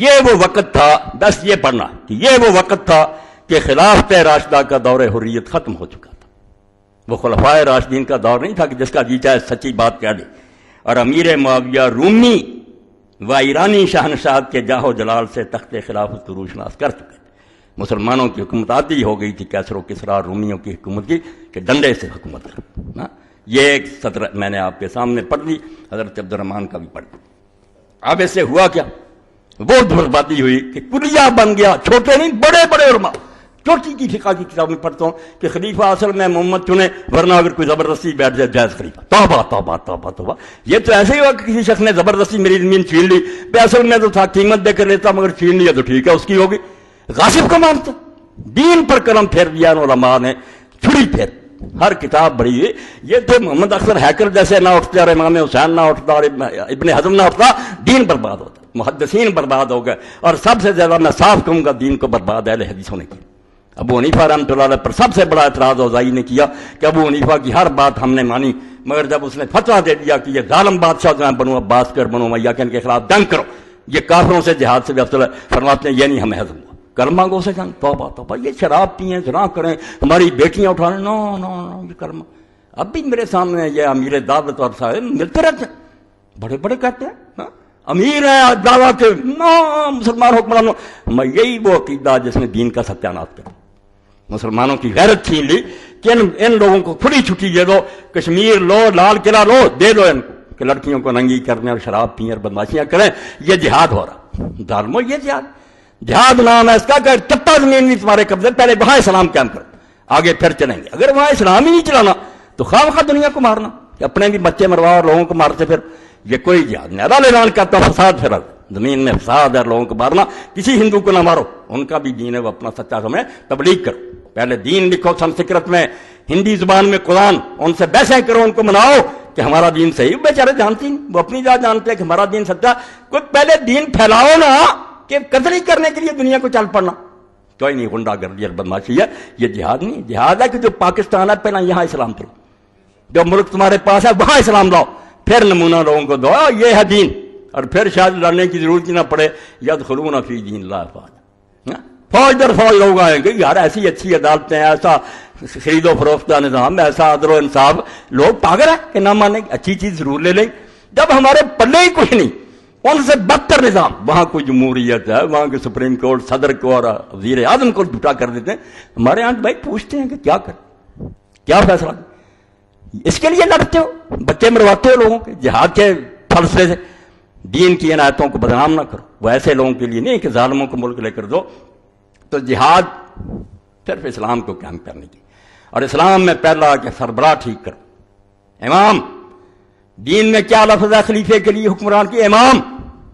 یہ وہ وقت تھا، بس یہ پڑھنا کہ یہ وہ وقت تھا کہ خلافت راشدہ کا دور حریت ختم ہو چکا تھا۔ وہ خلفائے راشدین کا دور نہیں تھا کہ جس کا جی چاہے سچی بات کہہ دے، اور امیر معاویہ رومی و ایرانی شہنشاہ کے جاہ و جلال سے تخت خلافت کو روشناس کر چکے تھے۔ مسلمانوں کی حکومت عادی ہو گئی تھی کیسر و کسریٰ رومیوں کی حکومت کی کہ ڈنڈے سے حکومت کر۔ یہ ایک سطر میں نے آپ کے سامنے پڑھ دی، حضرت عبد الرحمن کا بھی پڑھ دی۔ اب اس سے ہوا کیا؟ وہ بربادی ہوئی کہ کلیہ بن گیا، چھوٹے نہیں بڑے بڑے علماء۔ چھوٹی کی فقہ کی کتاب میں پڑھتا ہوں کہ خلیفہ اصل میں محمد چنے، ورنہ اگر کوئی زبردستی بیٹھ جائے جائز خلیفہ۔ توبہ توبہ توبہ توبہ، یہ تو ایسے ہی ہوا کہ کسی شخص نے زبردستی میری زمین چھین لی، بے اصل میں تو تھا قیمت دے کر لیتا، مگر چھین لیا تو ٹھیک ہے اس کی ہوگی۔ غاصب کو مانتا، دین پر قلم پھیر دیا علماء نے، چھری پھیر ہر کتاب بڑی ہے۔ یہ تو محمد اکثر ہیکر جیسے نہ اٹھتے اور امام حسین نہ اٹھتا اور ابن حزم نہ اٹھتا، دین برباد ہوتا، محدثین برباد ہو گئے۔ اور سب سے زیادہ میں صاف کہوں گا دین کو برباد اہل حدیثوں نے کیا۔ ابو حنیفہ رحمۃ اللہ علیہ پر سب سے بڑا اعتراض اوزائی نے کیا کہ ابو حنیفہ کی ہر بات ہم نے مانی، مگر جب اس نے فتویٰ دے دیا کہ یہ ظالم بادشاہ جو ہیں بنو عباس کے اور بنو امیہ کے، ان کے خلاف جنگ کرو، یہ کافروں سے جہاد سے بھی افضل ہے، فرماتے ہیں یہ نہیں ہمیں ہضم ہوا، کلمہ گو سے جنگ۔ توبہ توبہ، یہ شراب پئیں، زنا کریں، ہماری بیٹیاں اٹھانے، نو نو نو، یہ کلمہ۔ اب بھی میرے سامنے یہ امیر دعوت اور صاحب ملتے رہتے ہیں، بڑے بڑے کہتے ہیں امیر ہیں دعویٰ کے، نو مسلمان حکمرانوں۔ میں یہی وہ عقیدہ جس میں دین کا ستیانات کروں۔ مسلمانوں کی غیرت چھین لی کہ ان لوگوں کو کھلی چھٹی دے دو، کشمیر لو، لال قلعہ لو، دے دو ان کو کہ لڑکیوں کو ننگی کرنے اور شراب پئیں اور بدماشیاں کریں، یہ جہاد ہو رہا۔ ظالمو، یہ جہاد نام ہے اس کا کہ چپا زمین نہیں تمہارے قبضے، پہلے وہاں اسلام قائم کرو، آگے پھر چلیں گے۔ اگر وہاں اسلام ہی نہیں چلانا تو خواہ خواہ دنیا کو مارنا، کہ اپنے بھی بچے مروا اور لوگوں کو مارتے، پھر یہ کوئی جہاد نہیں۔ اللہ اعلان کرتا فساد پھر زمین میں فساد ہے، لوگوں کو مارنا۔ کسی ہندو کو نہ مارو، ان کا بھی دین ہے، وہ اپنا سچا سمجھے، تبلیغ کرو۔ پہلے دین لکھو سنسکرت میں، ہندی زبان میں قرآن، ان سے بحثیں کرو، ان کو مناؤ کہ ہمارا دین صحیح۔ بیچارے جانتے نہیں، وہ اپنی ذات جانتے ہیں کہ ہمارا دین سچا۔ کوئی پہلے دین پھیلاؤ نا، کہ قتل ہی کرنے کے لیے دنیا کو چل پڑنا کوئی نہیں، غنڈہ گردی اور بدماشی ہے، یہ جہاد نہیں۔ جہاد ہے کہ جو پاکستان ہے پہلے یہاں اسلام کرو، جو ملک تمہارے پاس ہے وہاں اسلام لاؤ، پھر نمونہ لوگوں کو دو، یہ ہے دین، اور پھر شاید لڑنے کی ضرورت ہی نہ پڑے۔ یدخلون فی دین اللہ افواجا، فوج در فوج لوگ آئیں گے، یار ایسی اچھی عدالتیں، ایسا خرید و فروخت کا نظام، ایسا عدل و انصاف، لوگ پاگل ہیں کہ نہ مانیں، اچھی چیز ضرور لے لیں۔ جب ہمارے پلے ہی کچھ نہیں، ان سے بدتر نظام، وہاں کوئی جمہوریت ہے، وہاں کے سپریم کورٹ صدر کو اور وزیر اعظم کو جھوٹا کر دیتے ہیں۔ ہمارے یہاں بھائی پوچھتے ہیں کہ کیا کریں، کیا فیصلہ، اس کے لیے لڑتے ہو، بچے مرواتے ہو لوگوں کے جہاد کے فلسفے سے۔ دین کی عنایتوں کو بدنام نہ کرو، وہ ایسے لوگوں کے لیے نہیں کہ ظالموں کو ملک لے کر دو۔ تو جہاد صرف اسلام کو قائم کرنے کی، اور اسلام میں پہلا کہ سربراہ ٹھیک کرو، امام دین میں کیا لفظ ہے خلیفے کے لیے حکمران کی؟ امام.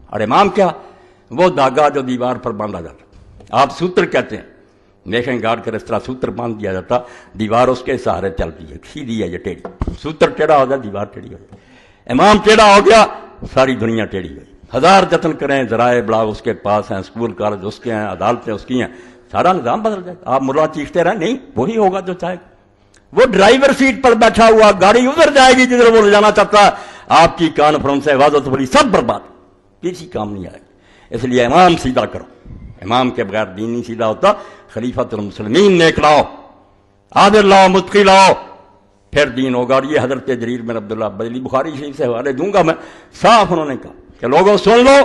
اور امام کیا؟ وہ دھاگا جو دیوار پر باندھا جاتا. آپ سوتر کہتے ہیں، نیشن گارڈ کر اس طرح سوتر باندھ دیا جاتا، دیوار اس کے سہارے چلتی ہے، سیدھی ہے یہ ٹیڑھی. سوتر ٹیڑھا ہو جائے دیوار ٹیڑھی ہو جائے. امام ٹیڑھا ہو گیا ساری دنیا ٹیڑھی ہوئی. ہزار جتن کریں، ذرائع ابلاغ اس کے پاس ہیں، اسکول کالج اس کے ہیں، عدالتیں اس کی ہیں، سارا نظام بدل جائے. آپ ملا چیختے رہیں، نہیں وہی ہوگا جو چاہے گا. وہ ڈرائیور سیٹ پر بیٹھا ہوا، گاڑی ادھر جائے گی جدھر وہ لے جانا چاہتا ہے. آپ کی کانفرنس عبادت بڑی سب برباد، کسی کام نہیں آئے گی. اس لیے امام سیدھا کرو. امام کے بغیر دین نہیں سیدھا ہوتا. خلیفۃ المسلمین نیک لاؤ، عادل لاؤ، متقی لاؤ، پھر دین ہوگا. اور یہ حضرت جریر بن عبداللہ بجلی بخاری شریف سے حوالے دوں گا میں. صاف انہوں نے کہا کہ لوگوں سن لو،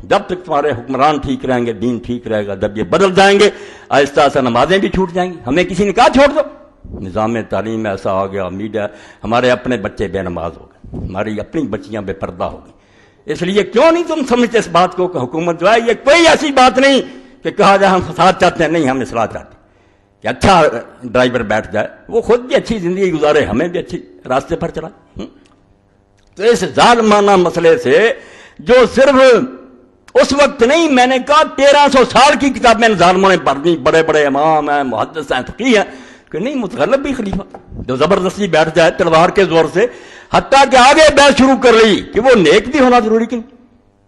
جب تک تمہارے حکمران ٹھیک رہیں گے دین ٹھیک رہے گا. جب یہ بدل جائیں گے آہستہ آہستہ نمازیں بھی چھوٹ جائیں گی. ہمیں کسی نے کہا چھوڑ دو، نظام تعلیم ایسا ہو گیا، میڈیا، ہمارے اپنے بچے بے نماز ہو گئے، ہماری اپنی بچیاں بے پردہ ہو گئی. اس لیے کیوں نہیں تم سمجھتے اس بات کو کہ حکومت جو ہے یہ کوئی ایسی بات نہیں کہ کہا جائے ہم فساد چاہتے ہیں. نہیں، ہم اصلاح چاہتے ہیں کہ اچھا ڈرائیور بیٹھ جائے، وہ خود بھی اچھی زندگی گزارے، ہمیں بھی اچھی راستے پر چلائے. تو اس ظالمانہ مسئلے سے جو صرف اس وقت نہیں، میں نے کہا 1300 سال کی کتابیں ظالموں نے پڑھ دی، بڑے بڑے امام ہیں، محدث ہیں، فقیہ ہیں، کہ نہیں متغلب بھی خلیفہ جو زبردستی بیٹھ جائے تلوار کے زور سے، حتیٰ کہ آگے بحث شروع کر لی کہ وہ نیک بھی ہونا ضروری کہ نہیں.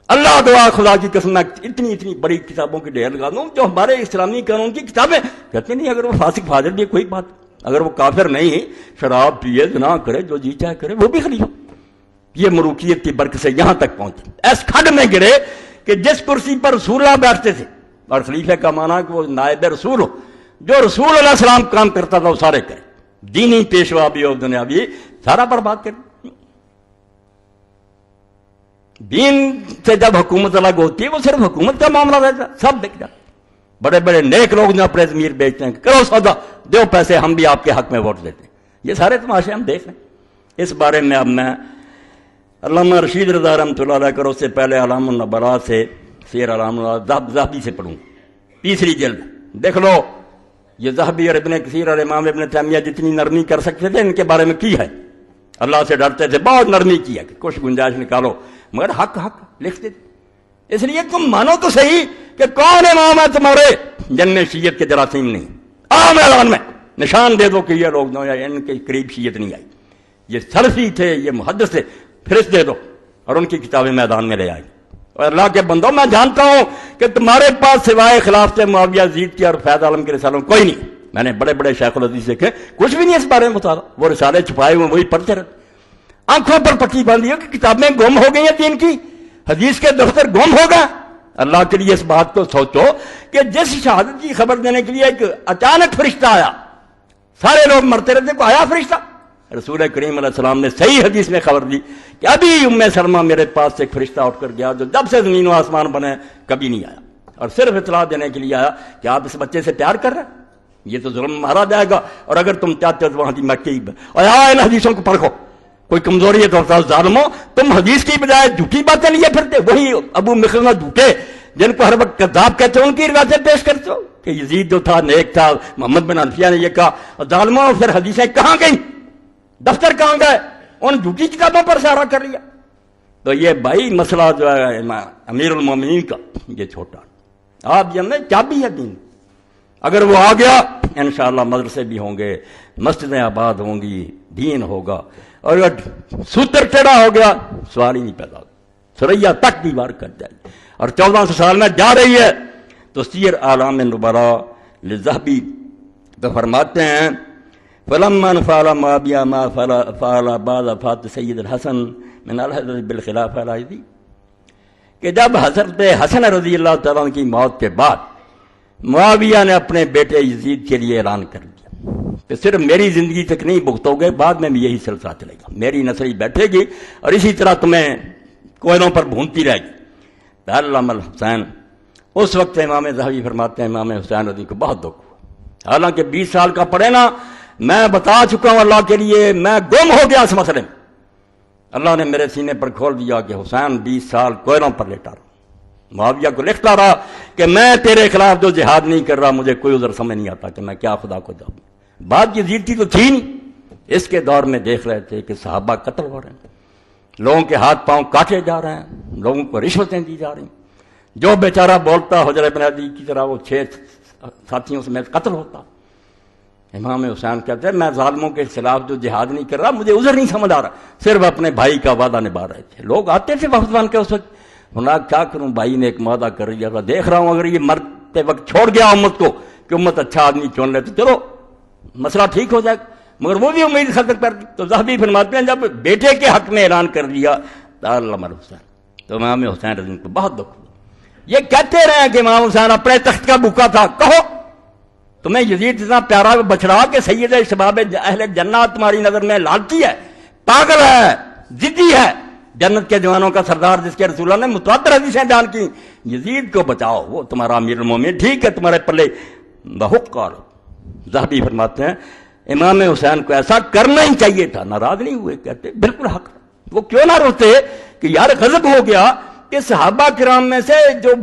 اللہ دعا خدا کی قسم میں اتنی بڑی کتابوں کی ڈھیر لگا دوں جو ہمارے اسلامی قانون کی کتابیں کہتے نہیں اگر وہ فاسق فاجر بھی کوئی بات، اگر وہ کافر نہیں، شراب پیے، زنا کرے، جو جی چاہے کرے، وہ بھی خلیفہ. یہ ملوکیت کی برکت سے یہاں تک پہنچے، ایس کھڈ میں گرے کہ جس کرسی پر رسول اللہ بیٹھتے تھے، اور خلیفہ کا معنی کہ وہ نائب رسول ہو، جو رسول اللہ علیہ السلام کام کرتا تھا وہ سارے کرے، دینی پیشوا بھی اور دنیاوی سارا برباد کر. دین سے جب حکومت الگ ہوتی ہے وہ صرف حکومت کا معاملہ رہتا ہے، سب بک جاتا. بڑے بڑے نیک لوگ جو اپنے ضمیر بیچتے ہیں، کرو سودا، دو پیسے، ہم بھی آپ کے حق میں ووٹ دیتے ہیں. یہ سارے تماشے ہم دیکھ رہے ہیں. اس بارے میں اب میں علامہ رشید رضا رحمۃ اللہ علیہ کرو سے پہلے علام النبلاء سے سیر علام ذہبی سے پڑھوں، تیسری جلد. دیکھ لو یہ ذہبی اور ابن کثیر اور امام ابن تیمیہ جتنی نرمی کر سکتے تھے ان کے بارے میں کی ہے. اللہ سے ڈرتے تھے، بہت نرمی کی ہے کہ کچھ گنجائش نکالو، مگر حق لکھ دیتے. اس لیے تم مانو تو صحیح کہ کون امام ہے تمہارے جن میں شیعت کے جراثیم نہیں. عام اعلان میں نشان دے دو کہ یہ لوگ ان کے قریب شیعت نہیں آئی، یہ سلفی تھے، یہ محدث تھے، فہرست دے دو اور ان کی کتابیں میدان میں لے آئے. اور اللہ کے بندوں، میں جانتا ہوں کہ تمہارے پاس سوائے خلافت معاویہ یزید کی اور فیض عالم کے رسالوں کوئی نہیں. میں نے بڑے بڑے شیخ الحدیث دیکھے، کچھ بھی نہیں اس بارے میں بتا رہا. وہ رسالے چھپائے ہوئے وہی پڑھتے رہتے، آنکھوں پر پٹی باندھی ہو کہ کتابیں گم ہو گئی ہیں دین کی، حدیث کے دفتر گم ہو گئے. اللہ کے لیے اس بات کو سوچو کہ جس شہادت کی خبر دینے کے لیے ایک اچانک فرشتہ آیا، سارے لوگ مرتے رہتے، کو آیا فرشتہ. رسول کریم علیہ السلام نے صحیح حدیث میں خبر دی کہ ابھی ام سلمہ میرے پاس سے ایک فرشتہ اٹھ کر گیا جو جب سے زمین و آسمان بنے کبھی نہیں آیا، اور صرف اطلاع دینے کے لیے آیا کہ آپ اس بچے سے پیار کر رہے ہیں، یہ تو ظلم مارا جائے گا، اور اگر تم چاہتے ہو تو وہاں کی مکی اور ان حدیثوں کو پرکھو. کوئی کمزوری ہے تو ظالموں، تم حدیث کی بجائے جھوٹی باتیں لیے پھرتے. وہی ابو مخرمہ جھوٹے جن کو ہر وقت کذاب کہتے ہیں، ان کی روایتیں پیش کرتے ہو کہ یزید جو تھا نیک تھا، محمد بن حنفیہ نے یہ کہا. ظالموں، پھر حدیثیں کہاں گئیں؟ دفتر کہاں گئے؟ ان جھوٹی کتابوں پر سہارا کر لیا. تو یہ بھائی مسئلہ جو ہے امیر المومنین کا، یہ چھوٹا آپ جانتے چابی ہے دین. اگر وہ آ گیا انشاءاللہ مدرسے بھی ہوں گے، مسجدیں آباد ہوں گی، دین ہوگا. اور اگر سوتر ٹیڑھا ہو گیا سوال ہی نہیں پیدا ہوگا، سریا تک دیوار کر جائے گی. اور 1400 سال میں جا رہی ہے. تو سیر اعلام نبلاء للذہبی تو فرماتے ہیں فلما فعل معاویہ ما فعل بعد وفات سید الحسن من الحضرت بالخلافہ الراشدی، کہ جب حضرت حسن رضی اللہ تعالیٰ عنہ کی موت کے بعد معاویہ نے اپنے بیٹے یزید کے لیے اعلان کر دیا کہ صرف میری زندگی تک نہیں بھگتو گے، بعد میں بھی یہی سلسلہ چلے گا، میری نسل بیٹھے گی اور اسی طرح تمہیں کوئلوں پر بھونتی رہے گی. علامہ الحسین اس وقت امام ذہبی فرماتے ہیں امام حسین رضی کو بہت دکھ ہوا، حالانکہ 20 سال کا پڑھے نا، میں بتا چکا ہوں اللہ کے لیے میں گم ہو گیا اس مسئلے میں. اللہ نے میرے سینے پر کھول دیا کہ حسین 20 سال کوئلوں پر لیٹا رہا. معاویہ کو لکھتا رہا کہ میں تیرے خلاف جو جہاد نہیں کر رہا، مجھے کوئی عذر سمجھ نہیں آتا کہ میں کیا خدا کو جاؤں. بات یزید کی تو تھی نہیں، اس کے دور میں دیکھ رہے تھے کہ صحابہ قتل ہو رہے ہیں، لوگوں کے ہاتھ پاؤں کاٹے جا رہے ہیں، لوگوں کو رشوتیں دی جا رہی ہیں، جو بیچارہ بولتا حجر بن عدی کی طرح وہ 6 ساتھیوں سے میں قتل ہوتا۔ امام حسین کہتے ہیں میں ظالموں کے خلاف جو جہاد نہیں کر رہا، مجھے عذر نہیں سمجھ آ رہا، صرف اپنے بھائی کا وعدہ نبھا رہے تھے۔ لوگ آتے تھے وفد بن کے اس وقت، ہونا کیا کروں، بھائی نے ایک وعدہ کر لیا تھا، دیکھ رہا ہوں اگر یہ مرتے وقت چھوڑ گیا امت کو کہ امت اچھا آدمی چن لے تو چلو مسئلہ ٹھیک ہو جائے گا، مگر وہ بھی امید ختم کر دی۔ تو ذہبی فرماتے ہیں جب بیٹے کے حق میں اعلان کر دیا تعلم الحسین، تو امام حسین رضی اللہ عنہ کو بہت دکھ ہوا۔ یہ کہتے رہے کہ امام حسین اپنے تخت کا بھوکا تھا، کہو تمہیں یزید اتنا پیارا بچڑا کہ سید شباب اہل جنت تمہاری نظر میں لالچی ہے، پاگل ہے، ضدی ہے، جنت کے جوانوں کا سردار جس کے رسول اللہ نے متواتر حدیثیں بیان کی، یزید کو بچاؤ، وہ تمہارا امیر المومنین، ٹھیک ہے تمہارے پلے بہت کار۔ ذہبی فرماتے ہیں امام حسین کو ایسا کرنا ہی چاہیے تھا، ناراض نہیں ہوئے، کہتے بالکل حق۔ وہ کیوں نہ روتے کہ یار غضب ہو گیا کہ صحابہ کرام میں سے جو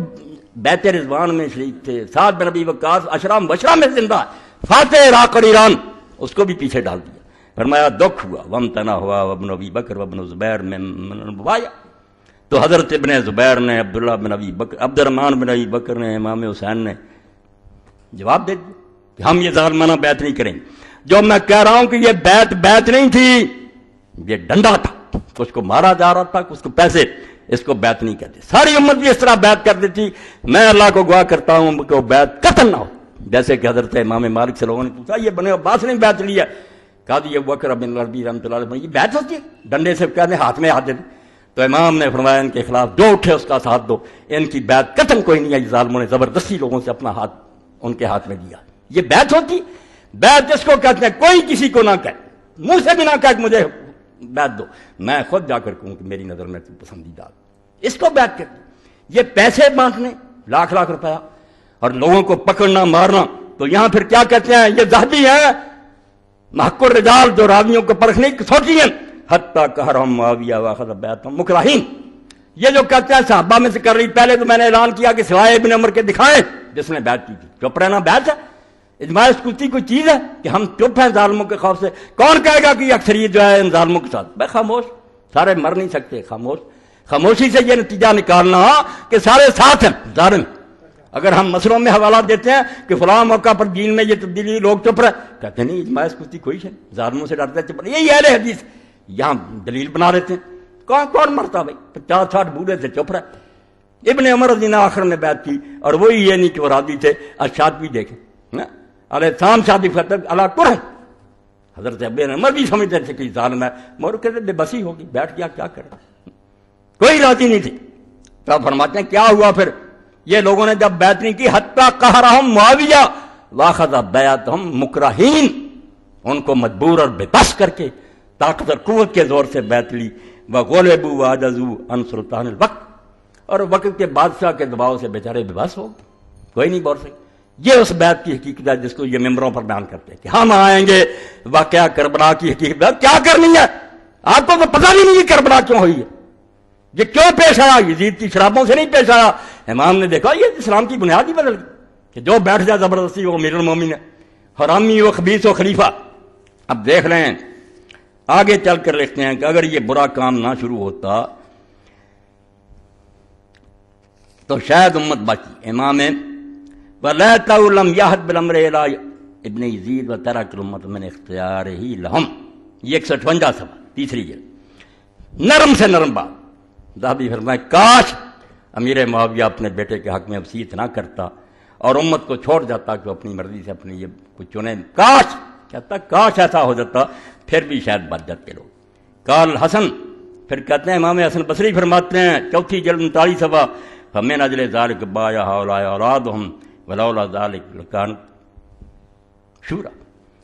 بیت رضوان میں شریک تھے، سعد بن ابی وقاص اشرا مبشرہ میں زندہ، فاتح عراق اور ایران، اس کو بھی پیچھے ڈال دیا۔ فرمایا دکھ ہوا، وامتنا ہوا وابن ابی بکر وابن زبیر میں بایا۔ تو حضرت ابن زبیر نے، عبداللہ بن ابی بکر، عبد الرحمن بن ابی بکر نے، امام حسین نے جواب دے دیا کہ ہم یہ ظالمانہ بیعت نہیں کریں گے۔ جو میں کہہ رہا ہوں کہ یہ بیعت نہیں تھی، یہ ڈنڈا تھا، اس کو مارا جا رہا تھا، اس کو پیسے، اس کو بیعت نہیں کہتے۔ ساری امت بھی اس طرح بیعت کر دیتی، میں اللہ کو گواہ کرتا ہوں کہ وہ بیعت قطعاً نہ ہو۔ جیسے کہ حضرت امام مالک سے لوگوں نے پوچھا یہ بنے عباس نے بیعت لیا، قاضی ابو بکر بن العربی رحمۃ اللہ علیہ، یہ بیعت ہوتی ہے؟ ڈنڈے سے کہتے ہاتھ میں ہاتھ دے دیں۔ تو امام نے فرمایا ان کے خلاف جو اٹھے اس کا ساتھ دو، ان کی بیعت قطعاً کوئی نہیں ہے، ظالموں نے زبردستی لوگوں سے اپنا ہاتھ ان کے ہاتھ میں دیا۔ یہ بیعت ہوتی؟ بیعت اس کو کہتے ہیں کوئی کسی کو نہ کہے، منہ سے بھی نہ کہے کہ مجھے بیعت دو، میں خود جا کر کہوں کہ میری نظر میں پسندیدہ، اس کو بیعت کہتے ہیں۔ یہ پیسے بانٹنے لاکھ لاکھ روپیہ اور لوگوں کو پکڑنا مارنا، تو یہاں پھر کیا کہتے ہیں، یہ ذہبی ہیں محق الرجال جو راویوں کو پرکھنے کی سوچی ہیں، حتیٰ کہرہم معاویہ واخذ بیعتہم مکرہین۔ یہ جو کہتے ہیں صحابہ میں سے کر رہی، پہلے تو میں نے اعلان کیا کہ سوائے ابن عمر کے دکھائیں جس نے بیعت کی تھی، چپ رہنا بیعت ہے؟ اجماع سکوتی کوئی چیز ہے کہ ہم چپ ہیں ظالموں کے خوف سے؟ کون کہے گا کہ اکثریت جو ہے ان ظالموں کے ساتھ؟ بھائی خاموش، سارے مر نہیں سکتے، خاموش۔ خاموشی سے یہ نتیجہ نکالنا کہ سارے ساتھ ہیں ظالم۔ اگر ہم مسئلوں میں حوالہ دیتے ہیں کہ فلاں موقع پر دین میں یہ تبدیلی، لوگ چپ رہے، کہتے نہیں اجماع سکوتی کوئی ہے، ظالموں سے ڈرتے چپ رہے، یہی اہل حدیث یہاں دلیل بنا دیتے ہیں۔ کون مرتا بھائی؟ 50-60 بوڑھے سے چپ رہے۔ ابن عمر رضی اللہ آخر میں بیعت کی، اور وہی یہ نہیں کہ وہ راضی تھے۔ ارشاد بھی دیکھیں، علیہ السلام شادی فتح اللہ کریں، حضرت ابن عمر بھی سمجھتے تھے کہ ظالم ہے، مگر کہتے بے بسی ہوگی، بیٹھ گیا کیا کرے، کوئی راضی نہیں تھی۔ تو فرماتے ہیں کیا ہوا پھر؟ یہ لوگوں نے جب بیعت نہیں کی، حتیٰ قہرہم معاویہ واخذ بیعتہم مکرہین، ان کو مجبور اور بے بس کر کے طاقت اور قوت کے زور سے بیعت لی۔ وغلبوا وعجزوا عن سلطان الوقت، اور وقت کے بادشاہ کے دباؤ سے بیچارے بے بس ہو گئے، کوئی نہیں بول سکے۔ یہ اس بیعت کی حقیقت ہے جس کو یہ ممبروں پر بیان کرتے ہیں کہ ہم آئیں گے، واقعہ کربلا کی حقیقت کیا کرنی ہے؟ آپ کو تو پتہ بھی نہیں کہ کربلا کیوں ہوئی ہے، یہ کیوں پیش آیا؟ یزید کی شرابوں سے نہیں پیش آیا۔ امام نے دیکھا یہ اسلام کی بنیاد ہی بدل گئی کہ جو بیٹھ جائے زبردستی وہ امیر المومنین ہے، حرامی و خبیث و خلیفہ۔ اب دیکھ رہے ہیں آگے چل کر لکھتے ہیں کہ اگر یہ برا کام نہ شروع ہوتا تو شاید امت بچی۔ امام وَلَيْتَهُ لَمْ يَهْدْ بِالْأَمْرِ إِلَىٰ ابن یزید وَتَرَكَ الْأُمَّةَ مِنْ اخْتِيَارِهِ لَهُمْ، یہ 158 صفحہ تیسری جلد، نرم سے نرم بات۔ ذہبی فرمائے کاش امیر معاویہ اپنے بیٹے کے حق میں وصیت نہ کرتا اور امت کو چھوڑ جاتا کہ وہ اپنی مرضی سے اپنی یہ کچھ چنے، کاش کہتا کاش ایسا ہو جاتا، پھر بھی شاید بچ جاتے لوگ۔ قال حسن، پھر کہتے ہیں امام حسن بصری فرماتے ہیں چوتھی جلد 39 صفحہ، فَمِنْ أَجْلِ ذَلِكَ بَايَعَ هَؤُلَاءِ أَوْلَادُهُمْ وَلَوْلَا ذَلِكَ لَكَانَ شُورًا۔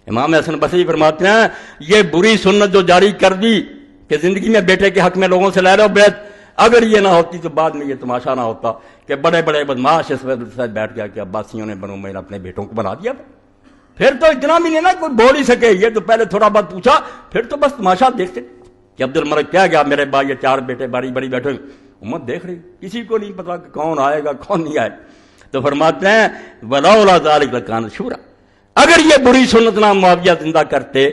امام حسن بصری فرماتے ہیں یہ بری سنت جو جاری کر دی کہ زندگی میں بیٹے کے حق میں لوگوں سے لے لو بیعت، اگر یہ نہ ہوتی تو بعد میں یہ تماشا نہ ہوتا کہ بڑے بڑے بدماش اس وقت سے بیٹھ گیا کہ عباسیوں نے بنو امیہ اپنے بیٹوں کو بنا دیا۔ پھر تو اتنا بھی نہیں نا کوئی بول ہی سکے، یہ تو پہلے تھوڑا بہت پوچھا، پھر تو بس تماشا دیکھتے کہ عبد الملک کیا گیا میرے بھائی یہ 4 بیٹے باری باری بیٹھے، امت دیکھ رہی، کسی کو نہیں پتا کہ کون آئے گا کون نہیں آئے۔ تو فرماتے ہیں وَلَوْلَا ذَلِكَ لَكَانَ شُورًا، اگر یہ بری سنت نہ معاویہ زندہ کرتے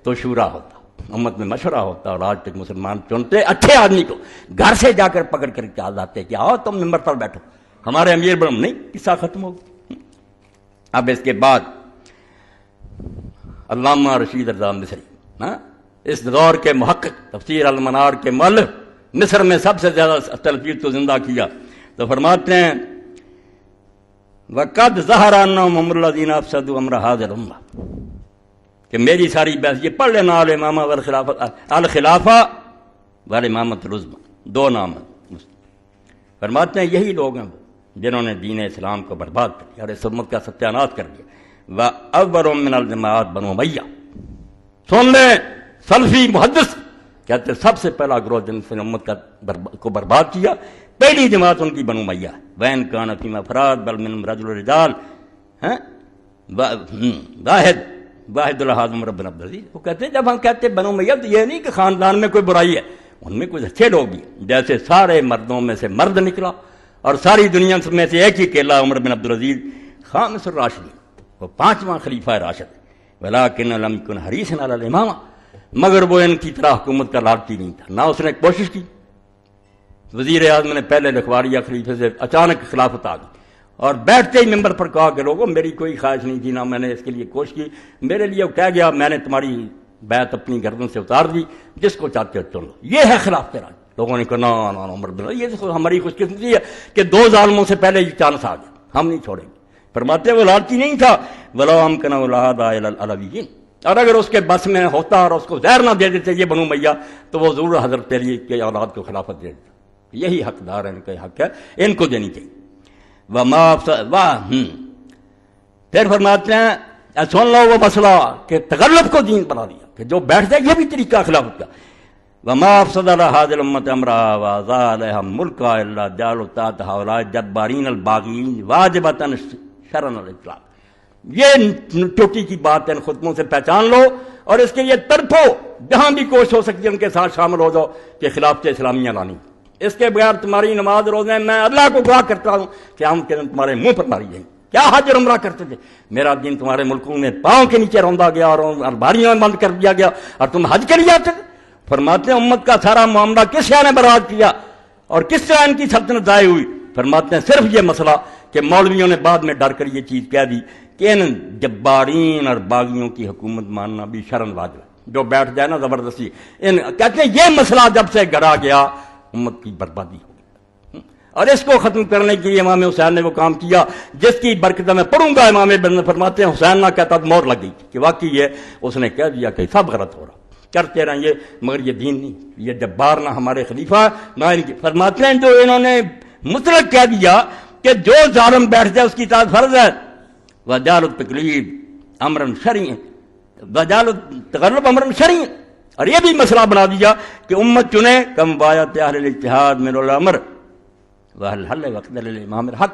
تو شورا ہوتا، امت میں مشورہ ہوتا، اور آج تک مسلمان چنتے اچھے آدمی کو گھر سے جا کر پکڑ کر کے آتے کہ آؤ تم ممبر پر بیٹھو، ہمارے امیر بڑم نہیں، قصہ ختم ہو گیا۔ اب اس کے بعد علامہ رشید رضا مصری، اس دور کے محقق، تفسیر المنار کے مؤلف، مصر میں سب سے زیادہ تلفیق کو زندہ کیا، تو فرماتے ہیں وَقَدْ ظَهَرَ أَنَّهُمْ هُمُ الَّذِينَ أَفْسَدُوا أَمْرَ هَذِهِ الْأُمَّةِ کہ میری ساری بحث یہ پڑھ لینا، الامامہ والخلافہ والامامۃ العظمیٰ، دو نام ہیں۔ فرماتے ہیں یہی لوگ ہیں جنہوں نے دین اسلام کو برباد کر دیا اور اس امت کا ستیاناش کر دیا۔ وَأَوَّلُ مِنَ الْجَمَاعَاتِ بنو امیہ، سن لیں سلفی محدث کہتے سب سے پہلا گروہ جن سے امت کو برباد کیا، پہلی جماعت ان کی بنو امیہ ہے۔ وَإِنْ كَانَ فِيمَا أَفْرَادٌ بَلْ مِنْهُمْ رَجُلٌ رِجَالٌ واحد الحاظ عمر بن عبدالعزیز، وہ کہتے ہیں جب ہم کہتے ہیں بنو امیہ تو یہ نہیں کہ خاندان میں کوئی برائی ہے، ان میں کچھ اچھے لوگ بھی، جیسے سارے مردوں میں سے مرد نکلا اور ساری دنیا میں سے ایک ہی اکیلا عمر بن عبدالعزیز خامس الراشدین، وہ پانچواں خلیفہ راشد، ولیکن لم یکن حریصا علی الامامہ، مگر وہ ان کی طرح حکومت کا لالچی نہیں تھا، نہ اس نے کوشش کی۔ وزیر اعظم نے پہلے لکھوا لیا خلیفے سے، اچانک خلافت آ گئی اور بیٹھتے ہی ممبر پر کہا کہ لوگوں میری کوئی خواہش نہیں تھی، نہ میں نے اس کے لیے کوشش کی، میرے لیے وہ کہہ گیا میں نے تمہاری بیعت اپنی گردن سے اتار دی، جس کو چاہتے ہو چن لو، یہ ہے خلافت راج۔ لوگوں نے کہا نا عمر بن، یہ تو ہماری خوش قسمتی ہے کہ دو ظالموں سے پہلے یہ چانس آ گیا، ہم نہیں چھوڑیں گے۔ فرماتے وہ لالچی نہیں تھا، وَلَوْ أَمْكَنَهُ لَهَدَا إِلَى الْعَلَوِيِّينَ، اور اگر اس کے بس میں ہوتا اور اس کو زہر نہ دے دیتے یہ بنو امیہ تو وہ ضرور حضرت علی کے اولاد کو خلافت دے دیتا۔ یہی حقدار ہے، ان کا حق ہے، ان کو دینی چاہیے۔ پھر فرماتے ہیں سن لو وہ مسئلہ کہ تغلب کو دین بنا دیا کہ جو بیٹھ جائے، یہ بھی طریقہ خلافت کا۔ وَمَا أَفْسَدَ هَٰذِهِ الْأُمَّةَ أَمْرَهَا وَأَزَالَهَا مُلْكَهَا إِلَّا جَعَلُوا تَحْتَ هَٰؤُلَاءِ الْجَبَّارِينَ الْبَاغِينَ وَاجِبَةً شَرْعًا الْإِطْلَاقِ، یہ ٹوٹی کی بات ہے، ان خطبوں سے پہچان لو اور اس کے لیے تڑپو، جہاں بھی کوشش ہو سکتی ہے ان کے ساتھ شامل ہو جاؤ کہ خلافت اسلامیہ لانی، اس کے بغیر تمہاری نماز روزے میں اللہ کو گواہ کرتا ہوں کہ ہم کے دن تمہارے منہ پر ماری جائیں۔ کیا حج اور عمرہ کرتے تھے؟ میرا دین تمہارے ملکوں میں پاؤں کے نیچے روندا گیا اور الماریوں میں بند کر دیا گیا اور تم حج کے لیے آتے تھے۔ فرماتے ہیں امت کا سارا معاملہ کس شے نے برباد کیا اور کس طرح ان کی سلطنت ضائع ہوئی؟ فرماتے ہیں صرف یہ مسئلہ کہ مولویوں نے بعد میں ڈر کر یہ چیز کہہ دی کہ ان جبارین اور باغیوں کی حکومت ماننا بھی شرعاً واجب ہے، جو بیٹھ جائے نا زبردستی، کہتے ہیں یہ مسئلہ جب سے گڑا گیا امت کی بربادی ہو گئی، اور اس کو ختم کرنے کے لیے امام حسین نے وہ کام کیا جس کی برکت میں پڑھوں گا۔ امام ابن فرماتے ہیں حسین نہ کہتا تو مور لگ گئی کہ واقعی یہ اس نے کہہ دیا کہ سب غلط ہو رہا، کرتے رہیں یہ، مگر یہ دین نہیں، یہ جبار نہ ہمارے خلیفہ نہ ان کی۔ فرماتے ہیں جو انہوں نے مطلق کہہ دیا کہ جو ظالم بیٹھ جائے اس کی اطاعت فرض ہے، وجعل التقلیب امرا شرعی، وجعل التغلب امرا شرعی، اور یہ بھی مسئلہ بنا دیا کہ امت چنے کم بایت اہل الاجتہاد من الامر واہل حل وقت الامام الحق،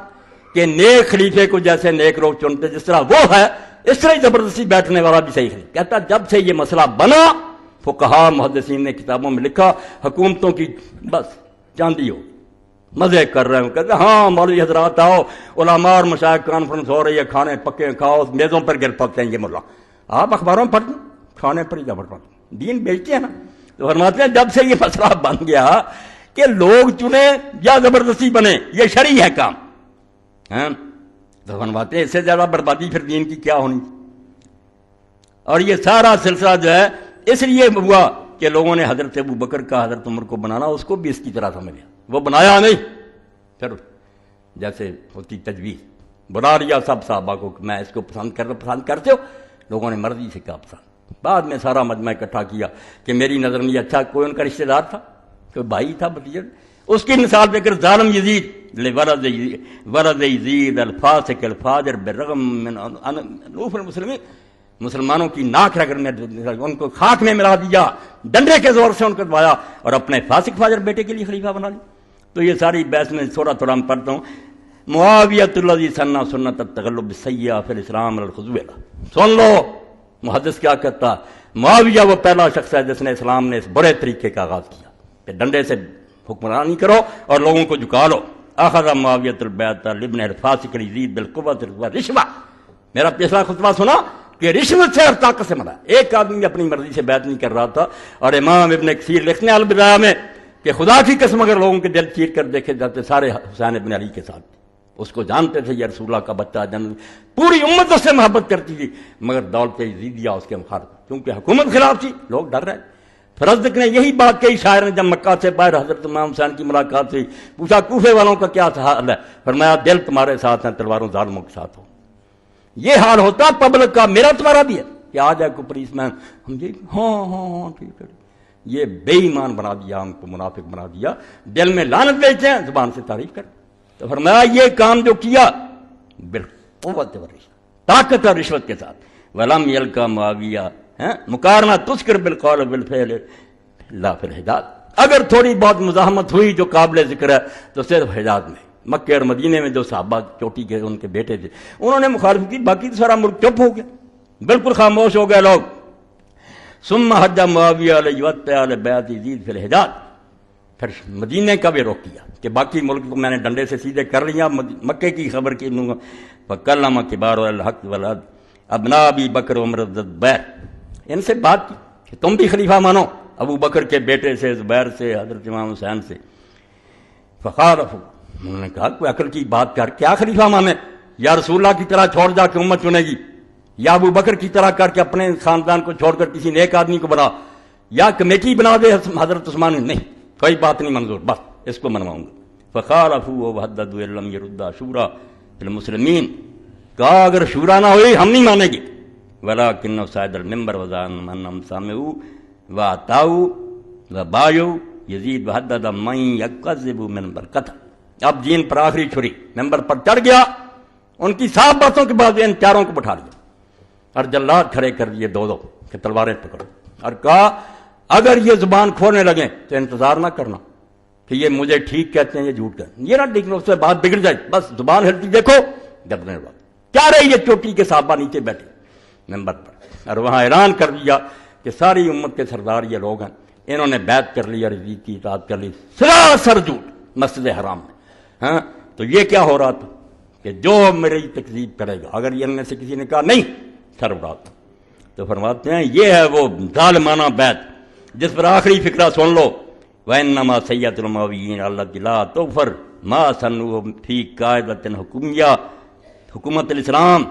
کہ نیک خلیفے کو جیسے نیک لوگ چنتے جس طرح وہ ہے، اس طرح زبردستی بیٹھنے والا بھی صحیح ہے۔ کہتا جب سے یہ مسئلہ بنا، فقہا محدثین نے کتابوں میں لکھا، حکومتوں کی بس چاندی ہو، مزے کر رہے ہوں، کہتے ہاں مولوی حضرات آؤ، علماء اور مشائخ کانفرنس ہو رہی ہے، کھانے پکے کھاؤ، میزوں پر گر پکتے ہیں یہ ملا، آپ اخباروں میں پڑھتے ہیں، کھانے پر ہی جبر پڑھتے ہیں، دین بیچتے ہیں نا۔ تو فرماتے ہیں جب سے یہ مسئلہ بن گیا کہ لوگ چنے یا زبردستی بنے، یہ شرعی ہے کام، تو فرماتے ہیں اس سے زیادہ بربادی پھر دین کی کیا ہونی۔ اور یہ سارا سلسلہ جو ہے اس لیے ہوا کہ لوگوں نے حضرت ابو بکر کا حضرت عمر کو بنانا، اس کو بھی اس کی طرح سمجھا، وہ بنایا نہیں، پھر جیسے ہوتی تجویز بنا لیا سب صحابہ کو کہ میں اس کو پسند کرتے ہو، لوگوں نے مرضی سے کہا پسند، بعد میں سارا مجمع اکٹھا کیا کہ میری نظر میں اچھا کوئی ان کا رشتہ دار تھا، کوئی بھائی تھا، بھتیجا، اس کی مثال دے کر ظالم یزید ولد یزید الفاسق الفاجر بالرغم من انوف المسلمین، مسلمانوں کی ناک رگڑ میں ان کو خاک میں ملا دیا، ڈنڈے کے زور سے ان کو دبایا اور اپنے فاسق فاجر بیٹے کے لیے خلیفہ بنا لیا۔ تو یہ ساری بحث میں تھوڑا تھوڑا میں پڑھتا ہوں۔ معاویۃ الذی سنّ سنت التغلب بالسیئۃ فی الاسلام علی الخضوع، سن لو محدث کیا کہتا، معاویہ وہ پہلا شخص ہے جس نے اسلام نے اس برے طریقے کا آغاز کیا کہ ڈنڈے سے حکمرانی کرو اور لوگوں کو جھکا لو۔ اخذ معاویۃ البیعۃ لابن الفاسق یزید بالقوۃ والرشوہ، میرا پچھلا خطبہ سنا، کہ رشوت سے اور طاقت سے منع. ایک آدمی اپنی مرضی سے بیعت نہیں کر رہا تھا. اور امام ابن کثیر لکھنے البدایہ میں کہ خدا کی قسم اگر لوگوں کے دل چیر کر دیکھے جاتے سارے حسین ابن علی کے ساتھ. اس کو جانتے تھے یہ رسول اللہ کا بچہ جن پوری امت اس سے محبت کرتی تھی, مگر دولت یزیدیہ اس کے مخالف, کیونکہ حکومت خلاف تھی, لوگ ڈر رہے. فرزدق نے یہی بات کہی شاعر نے جب مکہ سے باہر حضرت امام حسین کی ملاقات ہوئی, پوچھا کوفے والوں کا کیا حال ہے؟ فرمایا دل تمہارے ساتھ ہیں, تلواروں ظالموں کے ساتھ ہو. یہ حال ہوتا پبلک کا, میرا تمہارا بھی ہے کہ آ جائے کوئی پولیس مین, ہم جی ہاں ٹھیک ہے. یہ بے ایمان بنا دیا, ہم کو منافق بنا دیا, دل میں لعنت بیچتے ہیں, زبان سے تعریف کریں. تو فرمایا یہ کام جو کیا بالقوت و رشوت, طاقت اور رشوت کے ساتھ. ولم یلقا معاویہ, مقارنہ تذکر بالقول بالفعل لا فی الحجاز. اگر تھوڑی بہت مزاحمت ہوئی جو قابل ذکر ہے تو صرف حجاز میں. مکہ اور مدینے میں جو صحابہ چوٹی کے ان کے بیٹے تھے انہوں نے مخالفت کی, باقی تو سارا ملک چپ ہو گیا, بالکل خاموش ہو گئے لوگ. ثم حج معاویہ علیہ وطعال بیعت یزید فی الحجاز. پھر مدینے کا بھی روک کیا کہ باقی ملک کو میں نے ڈنڈے سے سیدھے کر لیا, مکے کی خبر کی لوں گا. فکلم کبار الحق ولد ابنا ابی بکر عمر الزبیر, ان سے بات کی کہ تم بھی خلیفہ مانو, ابو بکر کے بیٹے سے, زبیر سے, حضرت امام حسین سے. فخالفوا, انہوں نے کہا کوئی عقل کی بات کر, کیا خلیفہ مانے؟ یا رسول اللہ کی طرح چھوڑ جا کے امت چنے گی, یا ابو بکر کی طرح کر کے اپنے خاندان کو چھوڑ کر کسی نیک آدمی کو بنا, یا کمیٹی بنا دے حضرت عثمان. نہیں, کوئی بات نہیں منظور, بس اس کو منواؤں گا. فخالفوا وحددوا ان لم يرد شورى المسلمین, کہا اگر شورا نہ ہوئی ہم نہیں مانیں گے. ولكن صعد المنبر وزعم انهم سمعوا واطاعوا وبايعوا يزيد وحدد من يكذب من برکت. اب دین پر آخری چھری, ممبر پر چڑھ گیا, ان کی صاف باتوں کے بعد ان چاروں کو بٹھا لیا اور جلاد کھڑے کر دیے دو کہ تلواریں پکڑو, اور کہا اگر یہ زبان کھولنے لگیں تو انتظار نہ کرنا کہ یہ مجھے ٹھیک کہتے ہیں یہ جھوٹ کہتے ہیں, یہ نہ دیکھنا اس سے بات بگڑ جائے, بس زبان ہلتی دیکھو گردنے بات. کیا رہی یہ چوٹی کے صحابہ نیچے بیٹھے ممبر پر, اور وہاں اعلان کر دیا کہ ساری امت کے سردار یہ لوگ ہیں, انہوں نے بیعت کر لی اور یزید کی اطاعت کر لی, سراسر جھوٹ مسجد حرام میں. ہاں تو یہ کیا ہو رہا تھا کہ جو میری تکذیب کرے گا, اگر ان میں سے کسی نے کہا نہیں سر اڑاتا. تو فرماتے ہیں یہ ہے وہ ظالمانہ بیعت جس پر آخری فکرہ سن لو. وَإِنَّمَا سَيَّةُ الْمَوِيِّينَ الَّتِي لَا تُغْفَرُ مَا سَنُّوا فِي قَاعِدَةٍ حُکُومِیَّہ, حکومت الاسلام,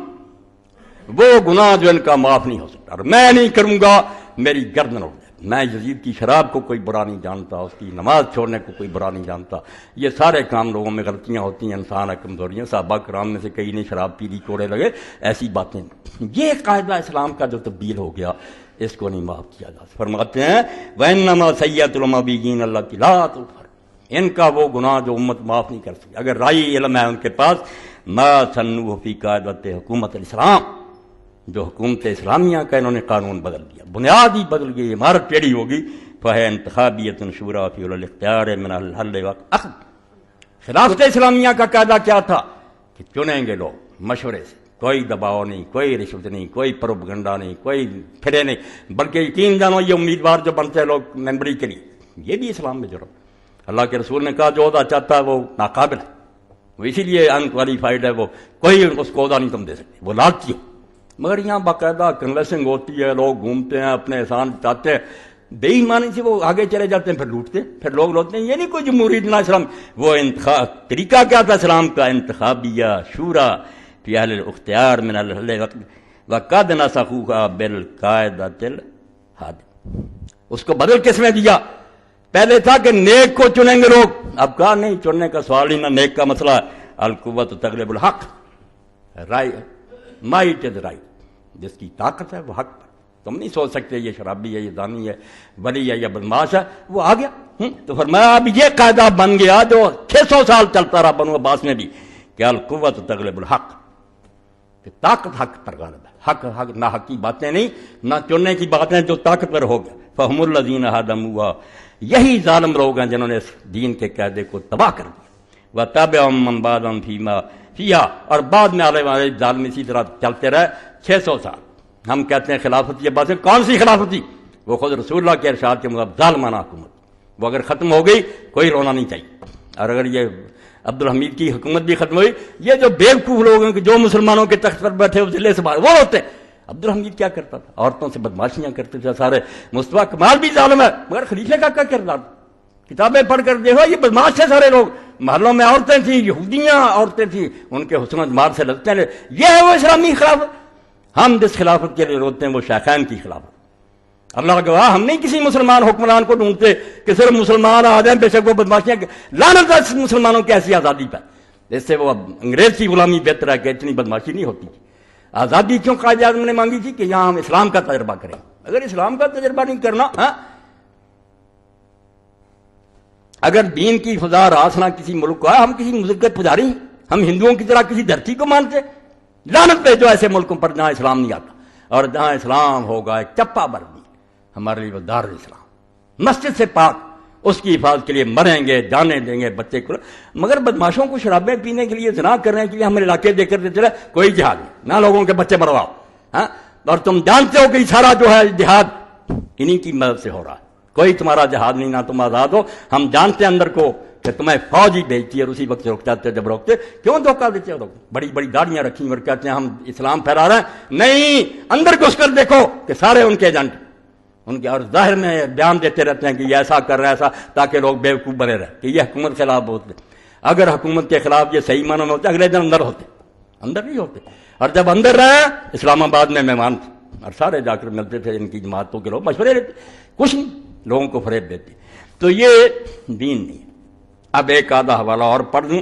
وہ گناہ جو ان کا معاف نہیں ہو سکتا, اور میں نہیں کروں گا, میری گردن اڑ جائے. میں یزید کی شراب کو کوئی برا نہیں جانتا, اس کی نماز چھوڑنے کو کوئی برا نہیں جانتا, یہ سارے کام لوگوں میں غلطیاں ہوتی ہیں, انسان ہے, کمزوریاں. صحابہ کرام میں سے کئی نے شراب پی لی, کوڑے لگے, ایسی باتیں. یہ قاعدہ اسلام کا جو تبدیل ہو گیا اس کو نہیں معاف کیا جا سکتا. فرماتے ہیں وَإِنَّمَا سَيَّةُ الْمَوِيِّينَ الَّتِي لَا تُغْفَرُ, ان کا وہ گناہ جو امت معاف نہیں کر سکتی. اگر رائی علم ہے ان کے پاس, مَا سَنُّوا فِي قَاعِدَةِ حکومت الاسلام, جو حکومت اسلامیہ کا انہوں نے قانون بدل دیا, بنیاد ہی بدل گئی, عمارت ٹیڑھی ہوگی. فَهِيَ انتخابیۃ شورا فی الاختیار من الحل والعقد. خلافت اسلامیہ کا قاعدہ کیا تھا کہ چنیں گے لوگ مشورے سے, کوئی دباؤ نہیں, کوئی رشوت نہیں, کوئی پروپگنڈا نہیں, کوئی پھرے نہیں, بلکہ یقین جانو یہ امیدوار جو بنتے ہیں لوگ ممبری کے لیے, یہ بھی اسلام میں جرم. اللہ کے رسول نے کہا جو عہدہ چاہتا ہے وہ ناقابل ہے, وہ اسی لیے انکوالیفائڈ ہے, وہ کوئی اس کو عہدہ نہیں تم دے سکتے, وہ لالچی ہو. مگر یہاں باقاعدہ کنویسنگ ہوتی ہے, لوگ گھومتے ہیں, اپنے احسان چاہتے ہیں, بے ایمانی سے وہ آگے چلے جاتے ہیں, پھر لوٹتے ہیں, پھر لوگ لوٹتے ہیں. یہ نہیں کوئی جمہوری نہ اسلام, وہ طریقہ کیا تھا اسلام کا, انتخابیہ شورا فی اہل الاختیار من الحل وقد نسخوها بالقاعدۃ الحاد. اس کو بدل کس میں دیا؟ پہلے تھا کہ نیک کو چنیں گے لوگ, اب کہا نہیں, چننے کا سوال ہی نہ, نیک کا مسئلہ ہے. القوت تغلب الحق, مائٹ از رائٹ, جس کی طاقت ہے وہ حق پر. تم نہیں سوچ سکتے یہ شرابی ہے, یہ دانی ہے, ولی ہے یا بدماش ہے, وہ آ گیا. تو فرمایا اب یہ قاعدہ بن گیا جو 600 سال چلتا رہا بنو عباس میں بھی, کہ القوت تغلب الحق, کہ طاقت حق پر غالب ہے. حق نہ حق کی باتیں نہیں, نہ چننے کی باتیں, جو طاقت پر ہو گیا. فہم الذین ہدموها, یہی ظالم لوگ ہیں جنہوں نے اس دین کے قاعدے کو تباہ کر دیا. وتبعهم من بعدهم فیما فیہا, اور بعد میں آنے والے ظالم اسی طرح چلتے رہے 600 سال. ہم کہتے ہیں خلافت, یہ باتیں کون سی خلافت تھی؟ وہ خود رسول اللہ کے ارشاد کے مطابق ظالمانہ حکومت, وہ اگر ختم ہو گئی کوئی رونا نہیں چاہیے. اور اگر یہ عبدالحمید کی حکومت بھی ختم ہوئی, یہ جو بیوقوف لوگ ہیں کہ جو مسلمانوں کے تخت پر بیٹھے وہ ضلع سے باہر, وہ روتے. عبدالحمید کیا کرتا تھا؟ عورتوں سے بدماشیاں کرتے تھے سارے. مصطفیٰ کمال بھی ظالم ہے مگر خلیفے کا کیا کردار؟ کتابیں پڑھ کر دیکھو یہ بدماش تھے سارے لوگ. محلوں میں عورتیں تھیں، یہودیاں عورتیں تھیں، ان کے حسن و جمال سے لگتے ہیں. یہ ہے وہ اسلامی خلافت. ہم جس خلافت کے لیے روتے ہیں وہ شیخین کی خلافت. اللہ گواہ ہم نہیں کسی مسلمان حکمران کو ڈھونڈتے کہ صرف مسلمان آ جائیں، بے شک وہ بدماشیاں. لعنت ہے مسلمانوں کی ایسی آزادی پر، جس سے وہ اب انگریز کی غلامی بہتر ہے کہ اتنی بدماشی نہیں ہوتی. آزادی کیوں قائد اعظم نے مانگی تھی؟ کہ یہاں ہم اسلام کا تجربہ کریں. اگر اسلام کا تجربہ نہیں کرنا، اگر دین کی فضا راسنا کسی ملک کو ہے، ہم کسی ملک کے پجاری ہیں؟ ہم ہندوؤں کی طرح کسی دھرتی کو مانتے؟ لعنت پہ جو ایسے ملکوں پر جہاں اسلام نہیں آتا. اور جہاں اسلام ہوگا ایک چپا بر بھی ہمارے لیے وہ دار اسلام، مسجد سے پاک، اس کی حفاظت کے لیے مریں گے، جانے دیں گے بچے کو. مگر بدماشوں کو شرابیں پینے کے لیے، زنا کرنے کے لیے ہمیں علاقے دے کر دیتے رہے. کوئی جہاد نہیں، نہ لوگوں کے بچے مرواؤ. اور تم جانتے ہو کہ سارا جو ہے جہاد انہی کی مدد سے ہو رہا ہے. کوئی تمہارا جہاد نہیں، نہ تم آزاد ہو. ہم جانتے ہیں اندر کو کہ تمہیں فوج ہی بھیجتی ہے اور اسی وقت رک جاتے. جب روکتے کیوں دھوکہ دیتے ہو؟ بڑی بڑی داڑیاں رکھی اور کہتے ہیں ہم اسلام پھیلا رہے ہیں. نہیں، اندر گھس کر دیکھو کہ سارے ان کے ایجنٹ ان کے، اور ظاہر میں بیان دیتے رہتے ہیں کہ یہ ایسا کر رہے ہیں ایسا، تاکہ لوگ بیوقوف بنے رہے کہ یہ حکومت کے خلاف ہوتے. اگر حکومت کے خلاف یہ صحیح معنوں میں ہوتے اگلے دن اندر ہوتے، اندر نہیں ہوتے. اور جب اندر رہے اسلام آباد میں مہمان تھے اور سارے جا کر ملتے تھے ان کی جماعتوں کے لوگ، مشورے لیتے، کچھ نہیں، لوگوں کو فریب دیتے. تو یہ دین نہیں. اب ایک آدھا حوالہ اور پڑھ دوں.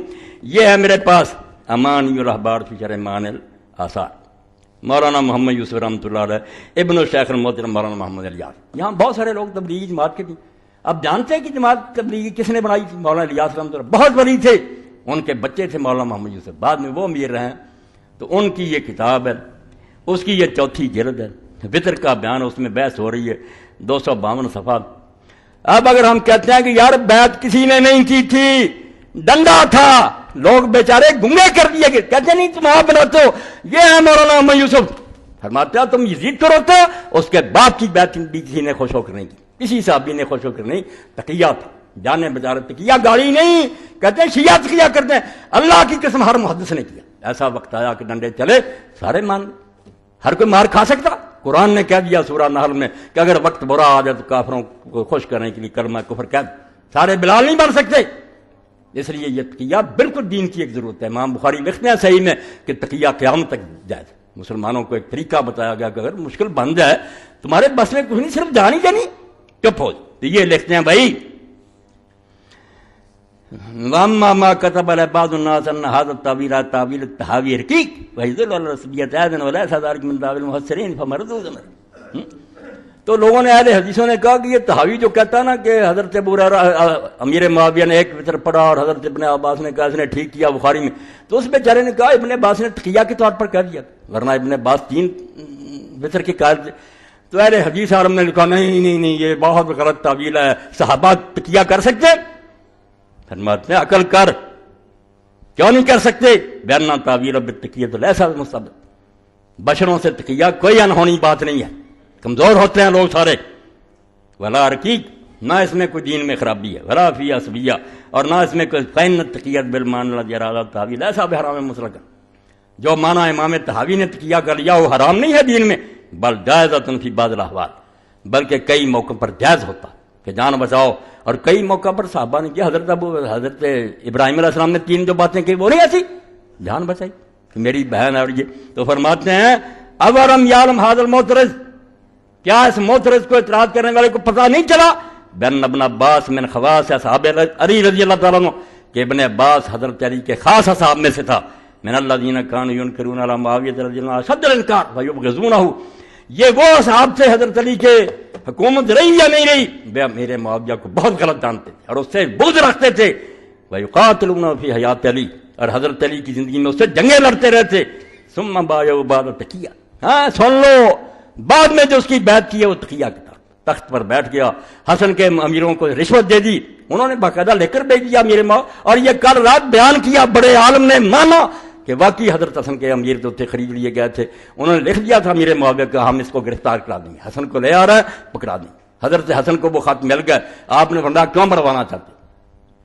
یہ ہے میرے پاس امانی الاحبار فی شرح معانی الاثار، مولانا محمد یوسف رحمۃ اللہ علیہ، ابن الشیخ المحترم مولانا محمد الیاس. یہاں بہت سارے لوگ تبلیغی جماعت کے تھے. اب جانتے ہیں کہ جماعت تبلیغی کس نے بنائی تھی؟ مولانا الیاس رحمۃ اللہ بہت ولی تھے، ان کے بچے تھے مولانا محمد یوسف، بعد میں وہ امیر رہے. تو ان کی یہ کتاب ہے، اس کی یہ چوتھی جلد ہے، وطر کا بیان. اس میں بحث ہو رہی ہے 252 صفحات. اب اگر ہم کہتے ہیں کہ یار بیعت کسی نے نہیں کی تھی، ڈنڈا تھا، لوگ بیچارے گنگے کر دیے گئے، کہتے نہیں تم آپ بناتے ہو. یہ ہے مولانا محمد یوسف، فرماتے ہیں تم یزید کو روتے ہو. اس کے باپ کی بیعت بھی کسی نے خوش ہو کر نہیں کی، کسی صحابی نے خوش ہو کر نہیں. تقیہ تھا، جانے بچارے تقیہ گاڑی نہیں، کہتے ہیں شیعہ تقیہ کرتے ہیں. اللہ کی قسم ہر محدث نے کیا. ایسا وقت آیا کہ ڈنڈے چلے، سارے مان. ہر کوئی مار کھا سکتا. قرآن نے کہہ دیا سورہ نحل میں کہ اگر وقت برا آ جائے تو کافروں کو خوش کرنے کے لیے کلمہ کفر کہہ. سارے بلال نہیں بن سکتے. اس لیے یہ تقیہ بالکل دین کی ایک ضرورت ہے. امام بخاری لکھتے ہیں صحیح میں کہ تقیہ قیامت تک جائز. مسلمانوں کو ایک طریقہ بتایا گیا کہ اگر مشکل بن جائے تمہارے بس میں کچھ نہیں، صرف جان ہی جانی، چپ ہو. تو یہ لکھتے ہیں بھائی واما ما كتب على بعض الناس ان هذا التاويل تاويل التحاوي رقيق ويدل على رسمية اذن ولا ذلك من تاويل المفسرين فمردود. تو لوگوں نے اہل حدیثوں نے کہا کہ یہ تحاوی جو کہتا ہے نا کہ حضرت ابو ہریرہ امیر معاویہ نے ایک وطر پڑھا اور حضرت ابن عباس نے کہا اس نے ٹھیک کیا بخاری میں، تو اس بیچارے نے کہا ابن عباس نے تقیہ کے طور پر کہہ دیا، ورنہ ابن عباس 3 وطر کے قائل تھے. تو اہل حدیث عالم نے لکھا نہیں نہیں نہیں یہ بہت غلط تعویل ہے، صحابہ تقیہ کر سکتے؟ فرماتے ہیں عقل کر، کیوں نہیں کر سکتے؟ بیانہ تعویل بالتقیہ لیسا مستحب، بشروں سے تقیہ کوئی انہونی بات نہیں ہے، کمزور ہوتے ہیں لوگ سارے. ولا رقیق، نہ اس میں کوئی دین میں خرابی ہے، ولا فی عصبیہ، اور نہ اس میں کوئی فین تقیت بالمان الذی اراد تعویل ایسا بحرام مطلقا. جو مانا امام طحاوی نے تقیہ کر لیا وہ حرام نہیں ہے دین میں، بل جائزۃ فی بعض الاحوال، بلکہ کئی موقع پر جائز ہوتا کہ جان بچاؤ. اور کئی موقع پر صحابہ نے کیا، حضرت ابراہیم علیہ السلام نے 3 جو باتیں کی وہ نہیں ایسی، جان بچائی کہ میری بہن اور یہ. تو فرماتے ہیں اولم یعلم ھذا المعترض، کیا اس معترض کو اعتراض کرنے والے کو پتہ نہیں چلا بن ابن عباس من خواص اصحاب علی رضی اللہ تعالیٰ عنہ کہ ابن عباس حضرت علی کے خاص اصحاب میں سے تھا. من الذین کانوا ینکرون علی معاویہ رضی اللہ عنہ اشد الانکار ویبغضونہ، یہ وہ اصحاب سے حضرت علی کے حکومت رہی یا نہیں رہی میرے معاویہ کو بہت غلط جانتے تھے اور اس سے بغض رکھتے تھے. ویقاتلون فی حیات علی، اور حضرت علی کی زندگی میں اس سے جنگیں لڑتے رہتے. ثم بایعوا بعد تقیہ، ہاں سن لو، بعد میں جو اس کی بیعت کی ہے وہ تقیہ کی طرف، تخت پر بیٹھ گیا، حسن کے امیروں کو رشوت دے دی، انہوں نے باقاعدہ لے کر بھیج دیا میرے ماں. اور یہ کل رات بیان کیا، بڑے عالم نے مانا کہ واقعی حضرت حسن کے امیر جو تھے خرید لیے گئے تھے، انہوں نے لکھ دیا تھا میرے معاویہ کہ ہم اس کو گرفتار کرا دیں گے، حسن کو لے آ رہا ہے پکڑا دیں. حضرت حسن کو وہ خط مل گئے، آپ نے فرمایا کیوں مروانا چاہتے،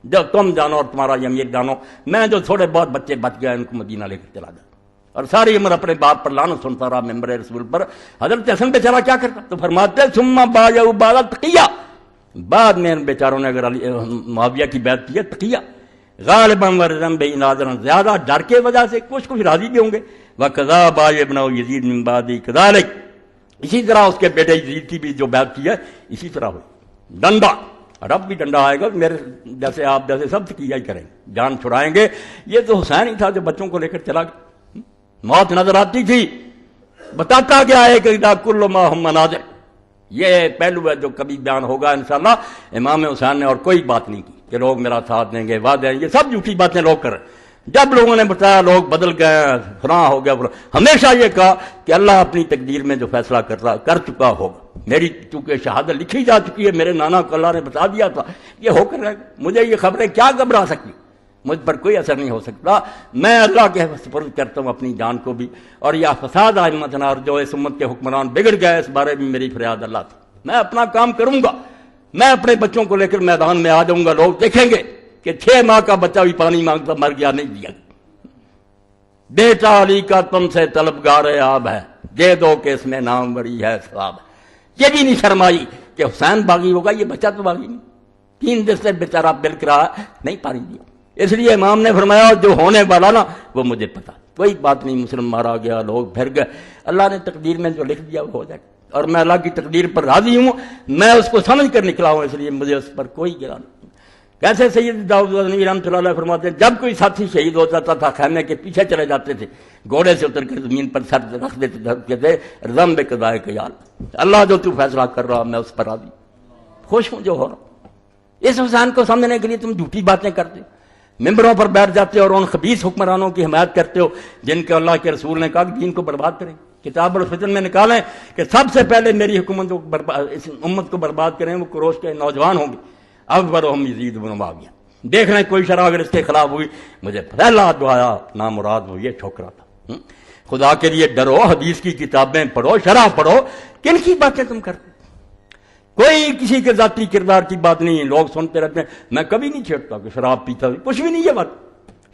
جب تم جانو اور تمہارا یہ امیر جانو، میں جو تھوڑے بہت بچے بچ گئے ان کو مدینہ لے کر چلا جاتا. اور ساری عمر اپنے باپ پر لعنت سنتا رہا ممبر رسول پر. حضرت حسن بیچارہ کیا کرتا؟ تو فرماتے ہیں ثم بايعوا بعد تقیہ، بعد میں ان بیچاروں نے اگر معاویہ کی بیعت کی ہے تقیہ، غالباً ورزم بے نادرا، زیادہ ڈر کے وجہ سے، کچھ راضی بھی ہوں گے. وَكَذَا بَايَعَ ابْنُ يَزِيدَ مِن بَعْدِهِ كَذَلِكَ، اسی طرح اس کے بیٹے یزید کی بھی جو بیعت کی ہے اسی طرح ہوئی. ڈنڈا، اور اب بھی ڈنڈا آئے گا، میرے جیسے آپ جیسے سب تقیہ ہی کریں گے، جان چھڑائیں گے. یہ تو حسین ہی تھا جو بچوں کو لے کر چلا گیا. موت نظر آتی تھی، بتاتا گیا ہے کہ اذا کل ما ہم مناظر. یہ پہلو ہے جو کبھی بیان ہوگا انشاءاللہ. امام حسین نے اور کوئی بات نہیں کی کہ لوگ میرا ساتھ دیں گے، وعدے، یہ سب جھوٹی باتیں لوگ کر رہے ہیں. جب لوگوں نے بتایا لوگ بدل گئے، فلاں ہو گیا، ہمیشہ یہ کہا کہ اللہ اپنی تقدیر میں جو فیصلہ کر چکا ہوگا. میری چونکہ شہادت لکھی جا چکی ہے، میرے نانا کو اللہ نے بتا دیا تھا، یہ ہو کر رہے گا. مجھے یہ خبریں کیا گھبرا سکتی، مجھ پر کوئی اثر نہیں ہو سکتا. میں اللہ کے سپرد کرتا ہوں اپنی جان کو بھی. اور یہ فساد ائمتنا، اور جو اس امت کے حکمران بگڑ گئے، اس بارے میں میری فریاد اللہ تھی. میں اپنا کام کروں گا، میں اپنے بچوں کو لے کر میدان میں آ جاؤں گا. لوگ دیکھیں گے کہ 6 ماہ کا بچہ بھی پانی مانگتا مر گیا، نہیں دیا. بیٹا علی کا تم سے طلبگار آب ہے، دے دو کہ اس میں نام بری ہے ثواب. یہ بھی نہیں شرمائی کہ حسین باغی ہوگا، یہ بچہ تو باغی نہیں. 3 دن سے بیچارہ بلک رہا، نہیں پانی دیا. اس لیے امام نے فرمایا جو ہونے والا نا وہ مجھے پتا، کوئی بات نہیں. مسلم مارا گیا، لوگ پھر گئے، اللہ نے تقدیر میں جو لکھ دیا وہ ہو جائے. اور میں اللہ کی تقدیر پر راضی ہوں، میں اس کو سمجھ کر نکلا ہوں، اس لیے مجھے اس پر کوئی گرا نہیں. کیسے سید داؤد غزنوی رحمۃ اللہ علیہ فرماتے ہیں جب کوئی ساتھی شہید ہو جاتا تھا خیمے کے پیچھے چلے جاتے تھے، گھوڑے سے اتر کر زمین پر سر رکھ دیتے تھے، رضم بے قضائے کا، یا اللہ جو تو فیصلہ کر رہا میں اس پر راضی، خوش ہوں جو ہو رہا. اس حسین کو سمجھنے کے لیے تم جھوٹی باتیں کرتے، ممبروں پر بیٹھ جاتے ہو اور ان خبیث حکمرانوں کی حمایت کرتے ہو جن کے اللہ کے رسول نے کہا کہ دین کو برباد کریں. کتاب الفتن میں نکالیں کہ سب سے پہلے میری حکومت کو اس امت کو برباد کریں وہ قریش کے نوجوان ہوں گے. اب برہم یزید بن معاویہ. دیکھ رہے کوئی شرح اگر اس کے خلاف ہوئی، مجھے پہلا جو آیا نامراد وہ یہ ٹھوکرا تھا. خدا کے لیے ڈرو، حدیث کی کتابیں پڑھو، شرح پڑھو. کن کی باتیں تم کرتے؟ کوئی کسی کے ذاتی کردار کی بات نہیں ہے. لوگ سنتے رہتے ہیں. میں کبھی نہیں چھیڑتا کہ شراب پیتا، کچھ بھی نہیں. یہ بات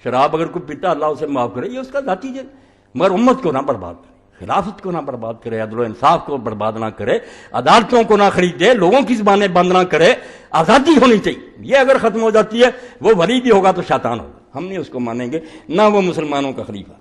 شراب اگر کوئی پیتا اللہ اسے معاف کرے، یہ اس کا ذاتی ہے، مگر امت کو نہ برباد کرے، خلافت کو نہ برباد کرے، عدل و انصاف کو برباد نہ کرے، عدالتوں کو نہ خریدے، لوگوں کی زبانیں بند نہ کرے. آزادی ہونی چاہیے. یہ اگر ختم ہو جاتی ہے وہ ولی بھی ہوگا تو شیطان ہوگا. ہم نہیں اس کو مانیں گے، نہ وہ مسلمانوں کا خلیفہ.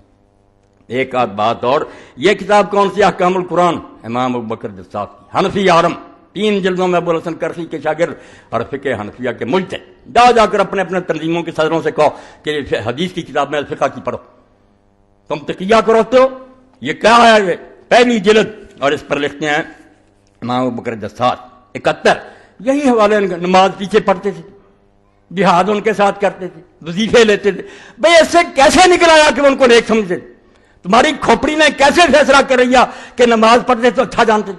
ایک آدھ بات اور، یہ کتاب کون سی؟ احکام القرآن، امام ابوبکر جساس کی، حنفی عالم، 3 جلدوں میں ابوالحسن کرخی کے شاگرد اور فقہ حنفیہ کے مجتہد. جا کر اپنے اپنے تنظیموں کے صدروں سے کہو کہ حدیث کی کتاب میں فقہ کی پڑھو. تم تقیہ کروتے ہو. یہ کیا ہے؟ یہ پہلی جلد، اور اس پر لکھتے ہیں امام ابوبکر جساس 71. یہی حوالے، نماز پیچھے پڑھتے تھے، جہاد ان کے ساتھ کرتے تھے، وظیفے لیتے تھے. بھئی اس سے کیسے نکل آیا کہ ان کو نیک سمجھتے؟ تمہاری کھوپڑی میں کیسے فیصلہ کر رہی ہے کہ نماز پڑھتے تو اچھا جانتے؟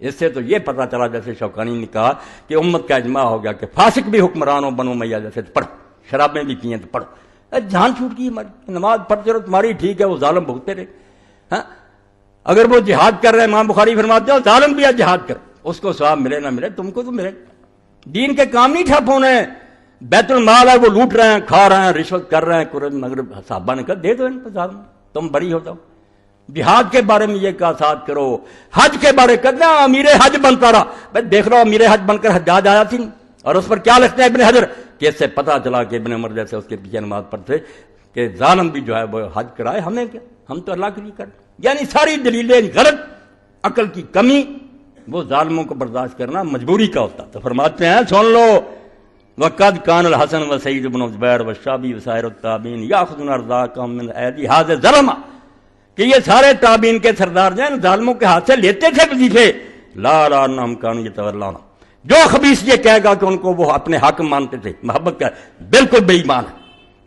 اس سے تو یہ پتہ چلا جیسے شوکانی نے کہا کہ امت کا اجماع ہو گیا کہ فاسق بھی حکمران ہو بنو امیہ جیسے تو پڑھو، شرابیں بھی پئیں تو پڑھو. جان چھوٹ گئی ہماری. نماز پڑھتے رہو تمہاری ٹھیک ہے، وہ ظالم بھگتے رہے. ہاں اگر وہ جہاد کر رہے ہیں، امام بخاری فرماتے ہیں ظالم بھی ہے جہاد کر، اس کو ثواب ملے نہ ملے تم کو تو ملے. دین کے کام نہیں ٹھپ ہونے. بیت المال ہے وہ لوٹ رہے ہیں، کھا رہے ہیں، رشوت کر رہے ہیں. مگر صحابہ نے کہا دے دو ان کو ظالم، تم بری ہو جاؤ. جہاد کے بارے میں یہ کہا ساتھ کرو. حج کے بارے کرنا امیر حج بنتا رہا. بھائی دیکھ لو امیر حج بن کر حجاج آیا تھی، اور اس پر کیا لکھتے ہیں ابن حجر کہ اس سے پتہ چلا کہ ابن عمر جیسے اس کے پیچھے نماز پڑھتے کہ ظالم بھی جو ہے وہ حج کرائے، ہمیں کیا، ہم تو اللہ کے لیے کریں. یعنی ساری دلیلیں غلط، عقل کی کمی. وہ ظالموں کو برداشت کرنا مجبوری کا ہوتا. تو فرماتے ہیں سن لو وقد کان الحسن و سعید بن زبیر و شابی و سائر التابعین یاخذون ارزاقهم من ایدی هذا الظلم، کہ یہ سارے تابعین کے سردار جو ہیں ظالموں کے ہاتھ سے لیتے تھے وظیفے. لا لا انہم کانوا یتولون، جو خبیث یہ کہے گا کہ ان کو وہ اپنے حق مانتے تھے، محبت کا بالکل بے ایمان ہے.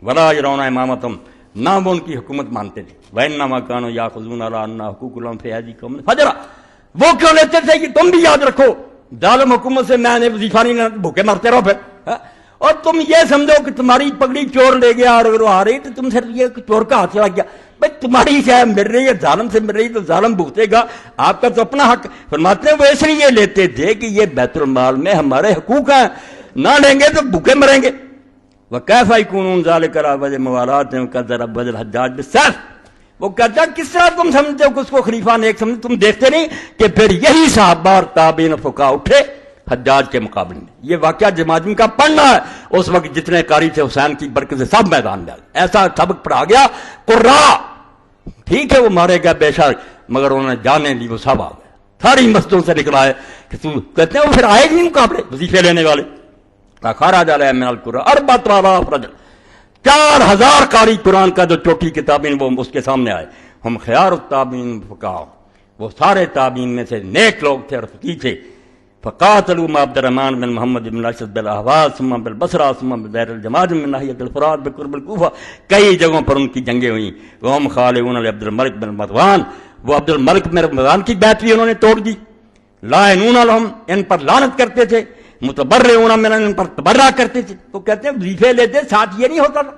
ولا یرون امامتهم، نہ وہ ان کی حکومت مانتے تھے. وانما کانوا یاخذون علی ان حقوق لهم فی ایدیکم فجرا، وہ کیوں لیتے تھے کہ تم بھی یاد رکھو ظالم حکومت سے میں نے وظیفہ نہیں، بھوکے مرتے رہو پھر. اور تم یہ سمجھو کہ تمہاری پگڑی چور لے گیا اور اگر وہ آ رہی تو تم سے یہ چور کا ہاتھ چلا گیا. بھائی تمہاری شاید مل رہی ہے، ظالم سے مل رہی تو ظالم بھگتے گا، آپ کا تو اپنا حق. فرماتے ہیں وہ اس لیے لیتے تھے کہ یہ بیت المال میں ہمارے حقوق ہیں، نہ لیں گے تو بھوکے مریں گے. وَكَيْفَ يَكُونُ ذَلِكَ عَلَىٰ وَجْهِ مُوَالَاتٍ وَقَدْ ضَرَبَ الْحَجَّاجُ بِالسَّيْفِ، وہ کہتا کس طرح تم سمجھتے ہو کہ اس کو خلیفہ نیک سمجھتے؟ تم دیکھتے نہیں کہ پھر یہی صحابہ اور تابعین فقہا اٹھے حجاج کے مقابلے میں. یہ واقعہ جماجم کا پڑھنا ہے. اس وقت جتنے قاری تھے حسین کی برکت سے سب میدان میں آ گئے. ایسا سبق پڑھا گیا. قرا ٹھیک ہے وہ مارے گئے بے شک، مگر انہوں نے جانے دی وہ سب آ گئے. ساری مسجدوں سے نکلا ہے کہ تو کہتے ہیں وہ پھر آئے نہیں مقابلے وظیفے لینے والے. خارج علیہ من القرآن 4000 رجل، 4000 قاری قرآن کا جو چوٹی کتابیں وہ اس کے سامنے آئے. ہم خیار التابعین فقہا، وہ سارے تابعین میں سے نیک لوگ تھے اور فقیہ تھے. فقاتلوا مع عبد الرحمن بن محمد بن اشد بالاحواز ثم بالبصرہ ثم بدیر الجماجم من ناحیۃ الفرات بقرب الکوفہ. کئی جگہوں پر ان کی جنگیں ہوئیں. وہم خالعون عبد الملک بن مروان، وہ عبد الملک بن مروان کی بیعت بھی انہوں نے توڑ دی. لاعنون لهم، ان پر لعنت کرتے تھے. متبرعون من، ان پر تبرع کرتے تھے. تو کہتے ہیں وظیفے لیتے ساتھ یہ نہیں ہوتا تھا،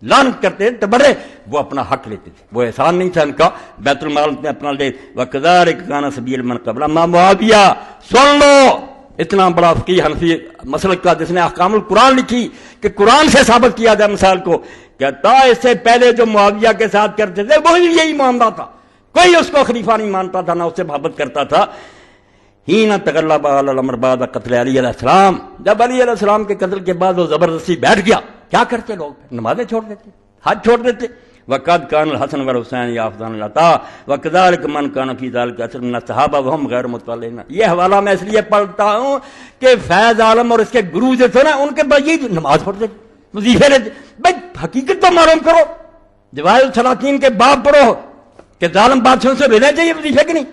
لعنت کرتے تھے تبرع، وہ اپنا حق لیتے تھے. وہ احسان نہیں تھا ان کا بیت المال میں اپنا لے. وکذالک کان سبیل من قبل ما معاویہ. سن لو اتنا بڑا فقیہ حنفی مسلک کا جس نے احکام القرآن لکھی کہ قرآن سے ثابت کیا جائے مثال کو. کہتا اس سے پہلے جو معاویہ کے ساتھ کرتے تھے وہی یہی معاملہ تھا. کوئی اس کو خلیفہ نہیں مانتا تھا، نہ اس سے محبت کرتا تھا. ہین تغلب علی الامر بعد قتل علی علیہ السلام، جب علی علیہ السلام کے قتل کے بعد وہ زبردستی بیٹھ گیا، کیا کرتے لوگ؟ نمازیں چھوڑ دیتے، حج چھوڑ دیتے. وقد كان الحسن والحسین یافذان العطاء وكذلك من كان في ذلك اثر من الصحابہ وهم غیر مطلعین. یہ حوالہ میں اس لیے پڑھتا ہوں کہ فیض عالم اور اس کے گرو جو تھے نا ان کے بعد یہ نماز پڑھتے وظیفے لیتے. بھائی حقیقت تو معلوم کرو. جواہر السلاطین کے باب پڑھو کہ ظالم بادشاہوں سے لینا چاہیے وظیفے کی نہیں،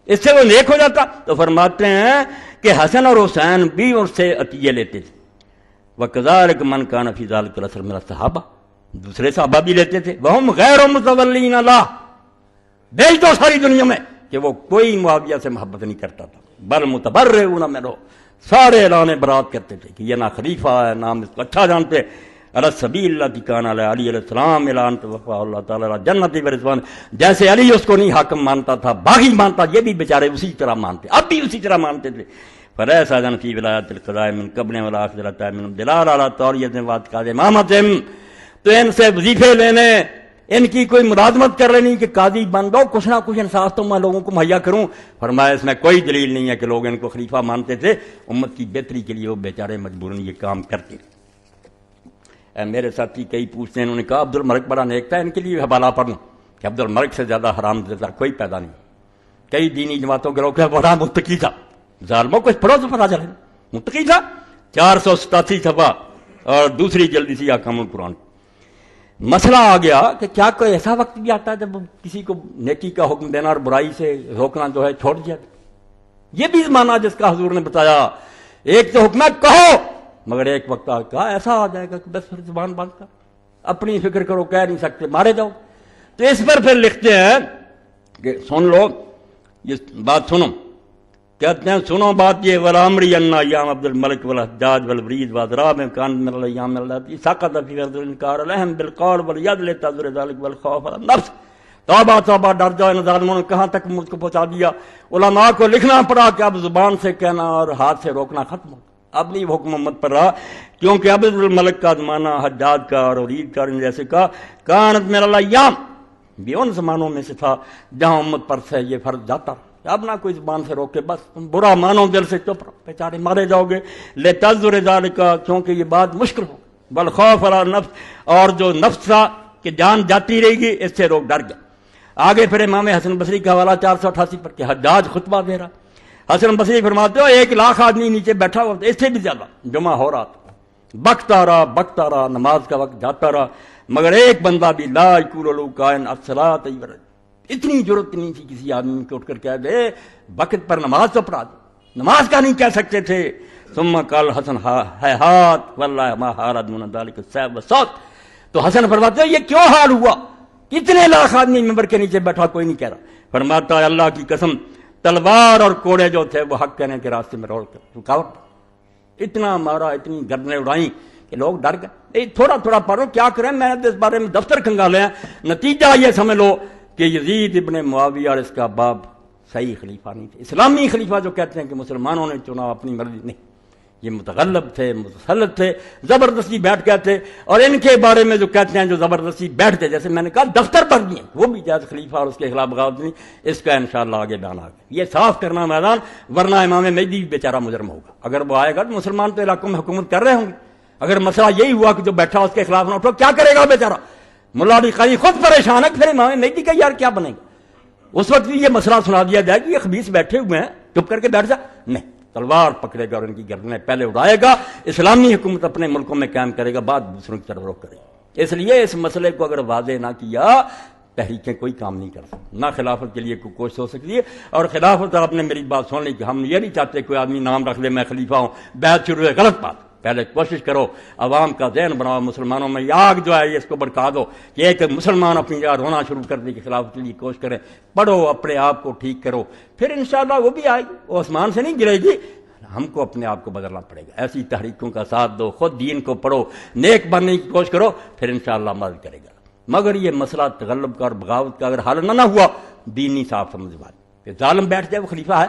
اس سے وہ نیک ہو جاتا. تو فرماتے ہیں کہ حسن اور حسین بھی ان سے عطیے لیتے تھے. وكذلك من كان في ذلك الاثر من الصحابہ، دوسرے صحابہ بھی لیتے تھے. وہم غیر متولین لا، بیچ دو ساری دنیا میں کہ وہ کوئی معاویہ سے محبت نہیں کرتا تھا. بل متبرعون منہ، سارے اعلان برات کرتے تھے کہ یہ نہ خلیفہ ہے نہ ہم اس کو اچھا جانتے. علی السبیل التی کان علی علی علیہ السلام اعلان توفى اللہ تعالی علی جنت و رضوان. جیسے علی اس کو نہیں حاکم مانتا تھا، باغی مانتا، یہ بھی بیچارے اسی طرح مانتے، اب بھی اسی طرح مانتے تھے. فلیس اذن فی ولایت القضاء من قبل ولا اخرت من دلال علی طوریت واعتقاد امامتهم. تو ان سے وظیفے لینے، ان کی کوئی ملازمت کر رہی کہ قاضی بن دو، کچھ نہ کچھ انصاف تو میں لوگوں کو مہیا کروں. فرمایا اس میں کوئی دلیل نہیں ہے کہ لوگ ان کو خلیفہ مانتے تھے. امت کی بہتری کے لیے وہ بیچارے مجبوراً یہ کام کرتے. میرے ساتھی کئی پوچھتے ہیں، انہوں نے کہا عبد الملک بڑا نیک تھا، ان کے لیے حوالہ پڑھوں کہ عبد الملک سے زیادہ حرام زدہ کوئی پیدا نہیں. کئی دینی جماعتوں کے لوگ بڑا متقی تھا. ظالموں کو پڑھو تو پتا چلے متقی تھا. 487 صفحہ اور دوسری جلدی سی احکام القرآن. مسئلہ آ گیا کہ کیا کوئی ایسا وقت بھی آتا ہے جب کسی کو نیکی کا حکم دینا اور برائی سے روکنا جو ہے چھوڑ دیا؟ یہ بھی مانا جس کا حضور نے بتایا. ایک تو حکم ہے کہو، مگر ایک وقت کہا ایسا آ جائے گا کہ بس پھر زبان بند کر، اپنی فکر کرو، کہہ نہیں سکتے، مارے جاؤ. تو اس پر پھر لکھتے ہیں کہ سن لو یہ بات سنو. کہتے ہیں سنو بات یہ، ولامری ان ایام عبد الملک والحجاج والولید واضراب کان من الايام التي سقط في ارض الانكار لهم بالقول واليد لتذر ذلك والخوف على النفس. توبہ توبہ، ڈر جاؤ، ان ظالموں نے کہاں تک مجھ کو پہنچا دیا. علماء کو لکھنا پڑا کہ اب زبان سے کہنا اور ہاتھ سے روکنا ختم ہو. اب نہیں حکم امت پر رہا، کیونکہ عبد الملک کا زمانہ حجاج کا اور ولید کا جیسے کا کانت من الايام بھی ان زمانوں میں سے تھا جہاں امت پر سے یہ فرض جاتا. اب نہ کوئی زبان سے روکے، بس تم برا مانو دل سے، چپ رہو، بیچارے مارے جاؤ گے. لتذر ذلک، کیونکہ یہ بات مشکل ہو. بالخوف علی النفس، اور جو نفس تھا کہ جان جاتی رہے گی، اس سے لوگ ڈر گئے. آگے پھر امام حسن بصری کا حوالہ 488 پر کہ حجاج خطبہ دے رہا. حسن بصری فرماتے ہو 1,00,000 آدمی نیچے بیٹھا ہوا، اس سے بھی زیادہ جمع ہو رہا تھا. بکتا رہا، نماز کا وقت جاتا رہا، مگر ایک بندہ بھی لا یقول لو کائن الصلاۃ. اتنی ضرورت نہیں تھی کسی آدمی کو اٹھ کر کہہ دے وقت پر نماز تو پڑھا دے، نماز کا نہیں کہہ سکتے تھے. ثم قال حسن ہیہات واللہ ما حال دون ذلک السیف والصوت. تو حسن فرماتے ہیں یہ کیوں حال ہوا، کتنے لاکھ آدمی ممبر کے نیچے بیٹھا، کوئی نہیں کہہ رہا. فرماتا ہے اللہ کی قسم، تلوار اور کوڑے جو تھے وہ حق کہنے کے راستے میں روڑ کر رکاوٹ، اتنا مارا، اتنی گردنیں اڑائیں کہ لوگ ڈر گئے. تھوڑا تھوڑا پڑھو، کیا کریں، میں نے اس بارے میں دفتر کھنگالے ہیں. نتیجہ یہ سمجھ لو کہ یزید ابن معاویہ اور اس کا باپ صحیح خلیفہ نہیں تھے. اسلامی خلیفہ جو کہتے ہیں کہ مسلمانوں نے چنا اپنی مرضی، نہیں، یہ متغلب تھے، متسلط تھے، زبردستی بیٹھ گئے تھے. اور ان کے بارے میں جو کہتے ہیں جو زبردستی بیٹھتے، جیسے میں نے کہا دفتر پر بھی ہیں، وہ بھی جائز خلیفہ اور اس کے خلاف بغاوت نہیں. اس کا انشاءاللہ آگے بیان آگے یہ صاف کرنا میدان، ورنہ امام مہدی بھی بیچارہ مجرم ہوگا. اگر وہ آئے گا تو مسلمان تو علاقوں میں حکومت کر رہے ہوں گے. اگر مسئلہ یہی ہوا کہ جو بیٹھا اس کے خلاف نہ اٹھو، کیا کرے گا بیچارہ؟ ملا علی قاری خود پریشان ہے، پھر امام مہدی کا یار کیا بنے گا؟ اس وقت بھی یہ مسئلہ سنا دیا جائے کہ یہ خبیث بیٹھے ہوئے ہیں، چپ کر کے بیٹھ جا. نہیں، تلوار پکڑے گا اور ان کی گردنیں پہلے اڑائے گا. اسلامی حکومت اپنے ملکوں میں قائم کرے گا، بعد دوسروں کی طرف رخ کرے گا. اس لیے اس مسئلے کو اگر واضح نہ کیا، تحریکیں کوئی کام نہیں کر سکتی، نہ خلافت کے لیے کوئی کوشش ہو سکتی ہے. اور خلافت، آپ نے میری بات سن لی کہ ہم یہ نہیں چاہتے کوئی آدمی نام رکھ لے میں خلیفہ ہوں، بیعت شروع ہے، غلط بات. پہلے کوشش کرو عوام کا ذہن بناؤ، مسلمانوں میں یہ آگ جو ہے یہ اس کو بڑھا دو کہ ایک مسلمان اپنی جگہ رونا شروع کرنے کی خلافت کے لیے کوشش کریں. پڑھو، اپنے آپ کو ٹھیک کرو، پھر انشاءاللہ وہ بھی آئے گی، وہ آسمان سے نہیں گرے گی. ہم کو اپنے آپ کو بدلنا پڑے گا. ایسی تحریکوں کا ساتھ دو، خود دین کو پڑھو، نیک بننے کی کوشش کرو، پھر انشاءاللہ مدد کرے گا. مگر یہ مسئلہ تغلب کا اور بغاوت کا اگر حل نہ ہوا، دین نہیں صاف سمجھ بات کہ ظالم بیٹھ جائے وہ خلیفہ ہے.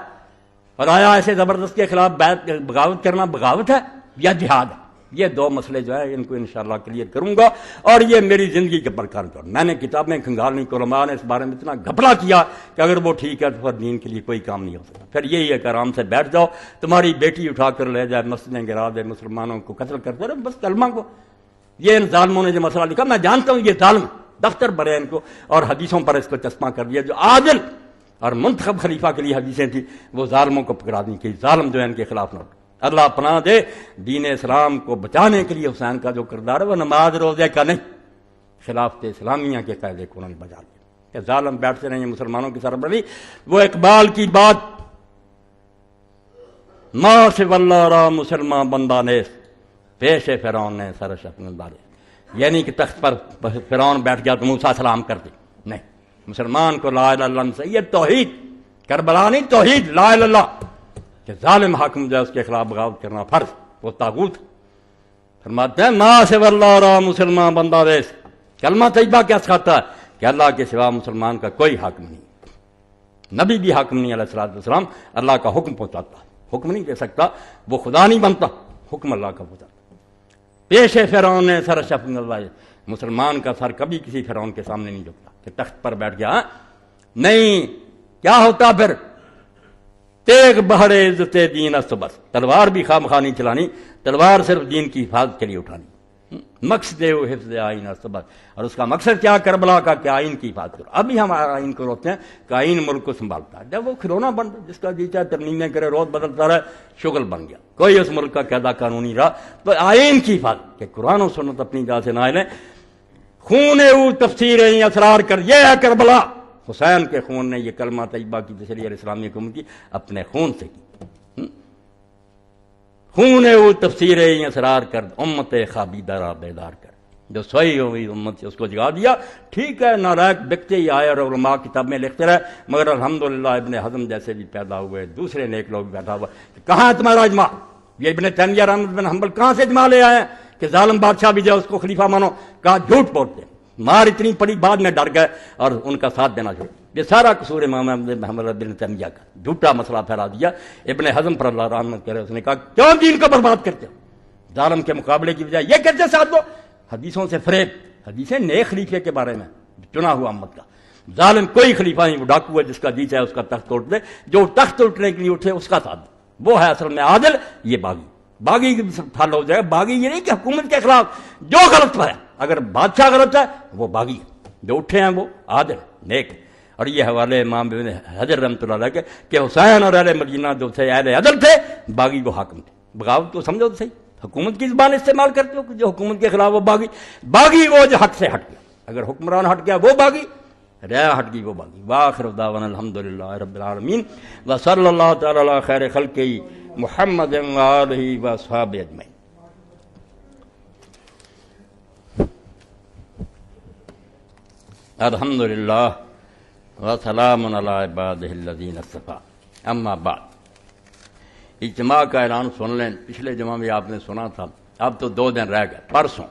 اور آیا ایسے زبردست کے خلاف بغاوت کرنا بغاوت ہے یا جہاد ہے؟ یہ دو مسئلے جو ہے ان کو انشاءاللہ کلیئر کروں گا. اور یہ میری زندگی کے پرکار پر میں نے کتابیں کھنگالنی، علماء نے اس بارے میں اتنا گھپلا کیا کہ اگر وہ ٹھیک ہے تو پھر دین کے لیے کوئی کام نہیں ہو سکتا. پھر یہی ہے کہ آرام سے بیٹھ جاؤ، تمہاری بیٹی اٹھا کر لے جائے، مسجدیں گرا دے، مسلمانوں کو قتل کرتے رہے، بس کلمہ کو. یہ ان ظالموں نے جو مسئلہ لکھا، میں جانتا ہوں یہ ظالم دفتر بھرے ان کو، اور حدیثوں پر اس کو چسپاں کر دیا. جو عادل اور منتخب خلیفہ کے لیے حدیثیں تھیں وہ ظالموں کو پکڑا دیں کہ ظالم جو ہے ان کے خلاف نہ. اللہ پناہ دے دین اسلام کو بچانے کے لیے حسین کا جو کردار ہے وہ نماز روزے کا نہیں، خلافت اسلامیہ کے قاعدے کو انہوں نے بجا دیا کہ ظالم بیٹھتے رہے مسلمانوں کی سربراہی. وہ اقبال کی بات، ماں سے واللہ را مسلمان بندہ نے پیش فرعون نے سرش اپنے بارے، یعنی کہ تخت پر فرعون بیٹھ گیا تو موسیٰ سلام کر دی. نہیں، مسلمان کو لا الہ الا اللہ سے، یہ توحید، کربلا نہیں، توحید لا الہ الا اللہ، کہ ظالم حاکم جو ہے اس کے خلاف بغاوت کرنا فرض، وہ طاغوت. فرماتے ہیں ماں سے واللہ را مسلمان بندہ دیس، کلمہ طیبہ کیا سکھاتا ہے کہ اللہ کے سوا مسلمان کا کوئی حاکم نہیں، نبی بھی حاکم نہیں علیہ الصلوۃ والسلام، اللہ کا حکم پہنچاتا، حکم نہیں دے سکتا، وہ خدا نہیں بنتا، حکم اللہ کا پہنچاتا. پیش فرعون نے سر شفن اللہ، مسلمان کا سر کبھی کسی فرعون کے سامنے نہیں جھکتا کہ تخت پر بیٹھ گیا. نہیں، کیا ہوتا پھر؟ تیغ بہڑے عزت دین است بس، تلوار بھی خواہ مخواہ نہیں چلانی، تلوار صرف دین کی حفاظت کے لیے اٹھانی. مقصد و حفظ آئین است بس، اور اس کا مقصد کیا کربلا کا کہ آئین کی حفاظت کرو. ابھی ہم آئین کو روکتے ہیں کہ آئین ملک کو سنبھالتا ہے، جب وہ کھلونا بن جس کا جی چاہے ترمیمیں کرے، روز بدلتا رہے، شغل بن گیا، کوئی اس ملک کا قاعدہ قانونی رہا. تو آئین کی حفاظت کہ قرآن و سنت اپنی جگہ سے نہ لیں. خون او تفسیر اسرار کر، یہ ہے کربلا. حسین کے خون نے یہ کلمہ طیبہ کی تشریح اسلامی حکومت کی اپنے خون سے کی. خون او تفسیر اسرار کر، امت خابیدہ را بیدار کر، جو سوئی ہوئی امت سے اس کو جگا دیا. ٹھیک ہے، نالائق بکتے ہی آئے اور علماء کتاب میں لکھتے رہے، مگر الحمدللہ ابن حزم جیسے بھی پیدا ہوئے، دوسرے نیک لوگ بیٹھا ہوا. کہاں ہے تمہارا اجماع؟ یہ ابن تیمیہ رحمۃ بن حنبل کہاں سے اجماع لے آئے ہیں کہ ظالم بادشاہ بھی جائے اس کو خلیفہ مانو؟ کہا جھوٹ بولتے، مار اتنی پڑی، بعد میں ڈر گئے اور ان کا ساتھ دینا چھوڑ. یہ سارا قصور امام محمد بن تیمیہ کا، جھوٹا مسئلہ پھیلا دیا. ابن حزم پر اللہ رحمت کرے، اس نے کہا کیوں دین کو برباد کرتے ہو؟ ظالم کے مقابلے کی بجائے یہ کرتے ساتھ دو. حدیثوں سے فریب، حدیثیں نئے خلیفے کے بارے میں چنا ہوا امت کا. ظالم کوئی خلیفہ نہیں، وہ ڈاکو ہے، جس کا جی چاہے اس کا تخت توڑ دے، جو تخت اٹھنے کے لیے اٹھے اس کا ساتھ دے. وہ ہے اصل میں عادل، یہ باغی. باغی پھل ہو جائے. باغی یہ نہیں کہ حکومت کے خلاف جو غلط ہے، اگر بادشاہ غلط ہے وہ باغی ہے، جو اٹھے ہیں وہ عادل نیک. اور یہ حوالے امام ابن حجر رحمۃ اللہ علیہ کہ حسین اور اہل مدینہ جو تھے اہل عدل تھے، باغی وہ حاکم تھے. بغاوت کو سمجھو تو صحیح، حکومت کی زبان استعمال کرتے ہو کہ جو حکومت کے خلاف وہ باغی. باغی وہ جو حق سے ہٹ گیا، اگر حکمران ہٹ گیا وہ باغی، رعایا ہٹ گئی وہ باغی. وآخر دعوانا الحمدللہ رب العالمین وصلی اللہ تعالی علی خیر خلقہ محمد وآلہ واصحابہ اجمعین. الحمدللہ وسلام علی عبادہ الذین اصطفیٰ. اما بعد، اجتماع کا اعلان سن لیں. پچھلے جمعہ میں آپ نے سنا تھا، اب تو 2 دن رہ گئے. پرسوں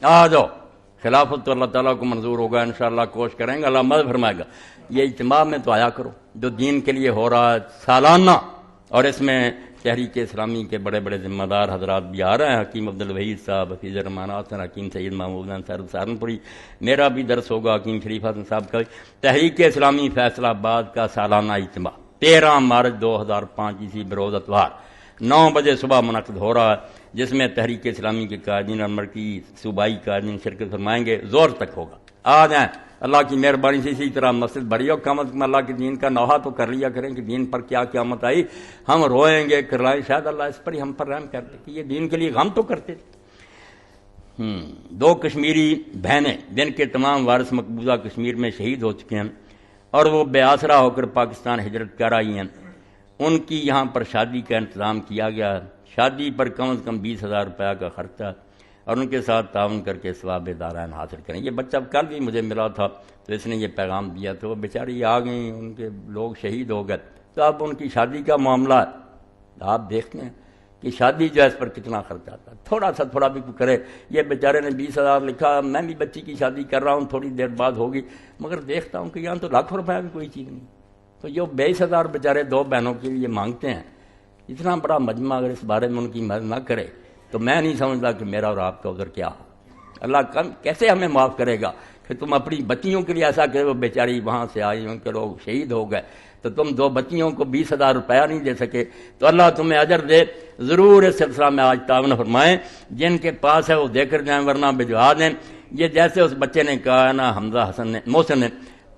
آ جاؤ، خلافت تو اللہ تعالیٰ کو منظور ہوگا، انشاءاللہ کوشش کریں گے، اللہ مدد فرمائے گا. یہ اجتماع میں تو آیا کرو جو دین کے لیے ہو رہا ہے سالانہ، اور اس میں تحریک اسلامی کے بڑے بڑے ذمہ دار حضرات بھی آ رہے ہیں، حکیم عبدالوحید صاحب، حفیظ الرحمان حسن، حکیم سید محمود حسن سہارنپوری، میرا بھی درس ہوگا حکیم شریف حسن صاحب کا۔ تحریک اسلامی فیصلہ آباد کا سالانہ اجتماع 13 مارچ 2005 عیسوی بروز اتوار 9 بجے صبح منعقد ہو رہا ہے، جس میں تحریک اسلامی کے قائدین اور مرکزی صوبائی قائدین شرکت فرمائیں گے، زور تک ہوگا۔ آ جائیں، اللہ کی مہربانی سے اسی طرح مسجد بڑی ہو، کم از کم اللہ کے دین کا نوحہ تو کر لیا کریں کہ دین پر کیا قیامت آئی، ہم روئیں گے کرلائیں، شاید اللہ اس پر ہی ہم پر رحم کر دے کہ یہ دین کے لیے غم تو کرتے تھے۔ 2 کشمیری بہنیں جن کے تمام وارث مقبوضہ کشمیر میں شہید ہو چکے ہیں اور وہ بے آسرا ہو کر پاکستان ہجرت کر آئی ہیں، ان کی یہاں پر شادی کا انتظام کیا گیا ہے۔ شادی پر کم از کم 20,000 روپیہ کا خرچہ اور ان کے ساتھ تعاون کر کے ثواب دارین حاصل کریں۔ یہ بچہ کل بھی مجھے ملا تھا تو اس نے یہ پیغام دیا، تو وہ بیچاری آ گئیں، ان کے لوگ شہید ہو گئے، تو اب ان کی شادی کا معاملہ ہے۔ آپ دیکھتے ہیں کہ شادی جو ہے اس پر کتنا خرچ آتا ہے، تھوڑا بھی کوئی کرے۔ یہ بیچارے نے 20,000 لکھا، میں بھی بچی کی شادی کر رہا ہوں، تھوڑی دیر بعد ہوگی، مگر دیکھتا ہوں کہ یہاں تو لاکھ روپیہ بھی کوئی چیز نہیں۔ تو جو 22,000 بیچارے 2 بہنوں کے لیے مانگتے ہیں، اتنا بڑا مجمع اگر اس بارے میں ان کی مدد نہ کرے تو میں نہیں سمجھتا کہ میرا اور آپ کا عذر کیا ہو۔ اللہ کیسے ہمیں معاف کرے گا کہ تم اپنی بچیوں کے لیے ایسا کہ وہ بیچاری وہاں سے آئی، ان کے لوگ شہید ہو گئے، تو تم 2 بچیوں کو 20,000 روپیہ نہیں دے سکے، تو اللہ تمہیں اجر دے۔ ضرور اس سلسلہ میں آج تعاون فرمائیں، جن کے پاس ہے وہ دے کر جائیں ورنہ بھجوا دیں۔ یہ جیسے اس بچے نے کہا ہے نا، حمزہ حسن نے، محسن نے،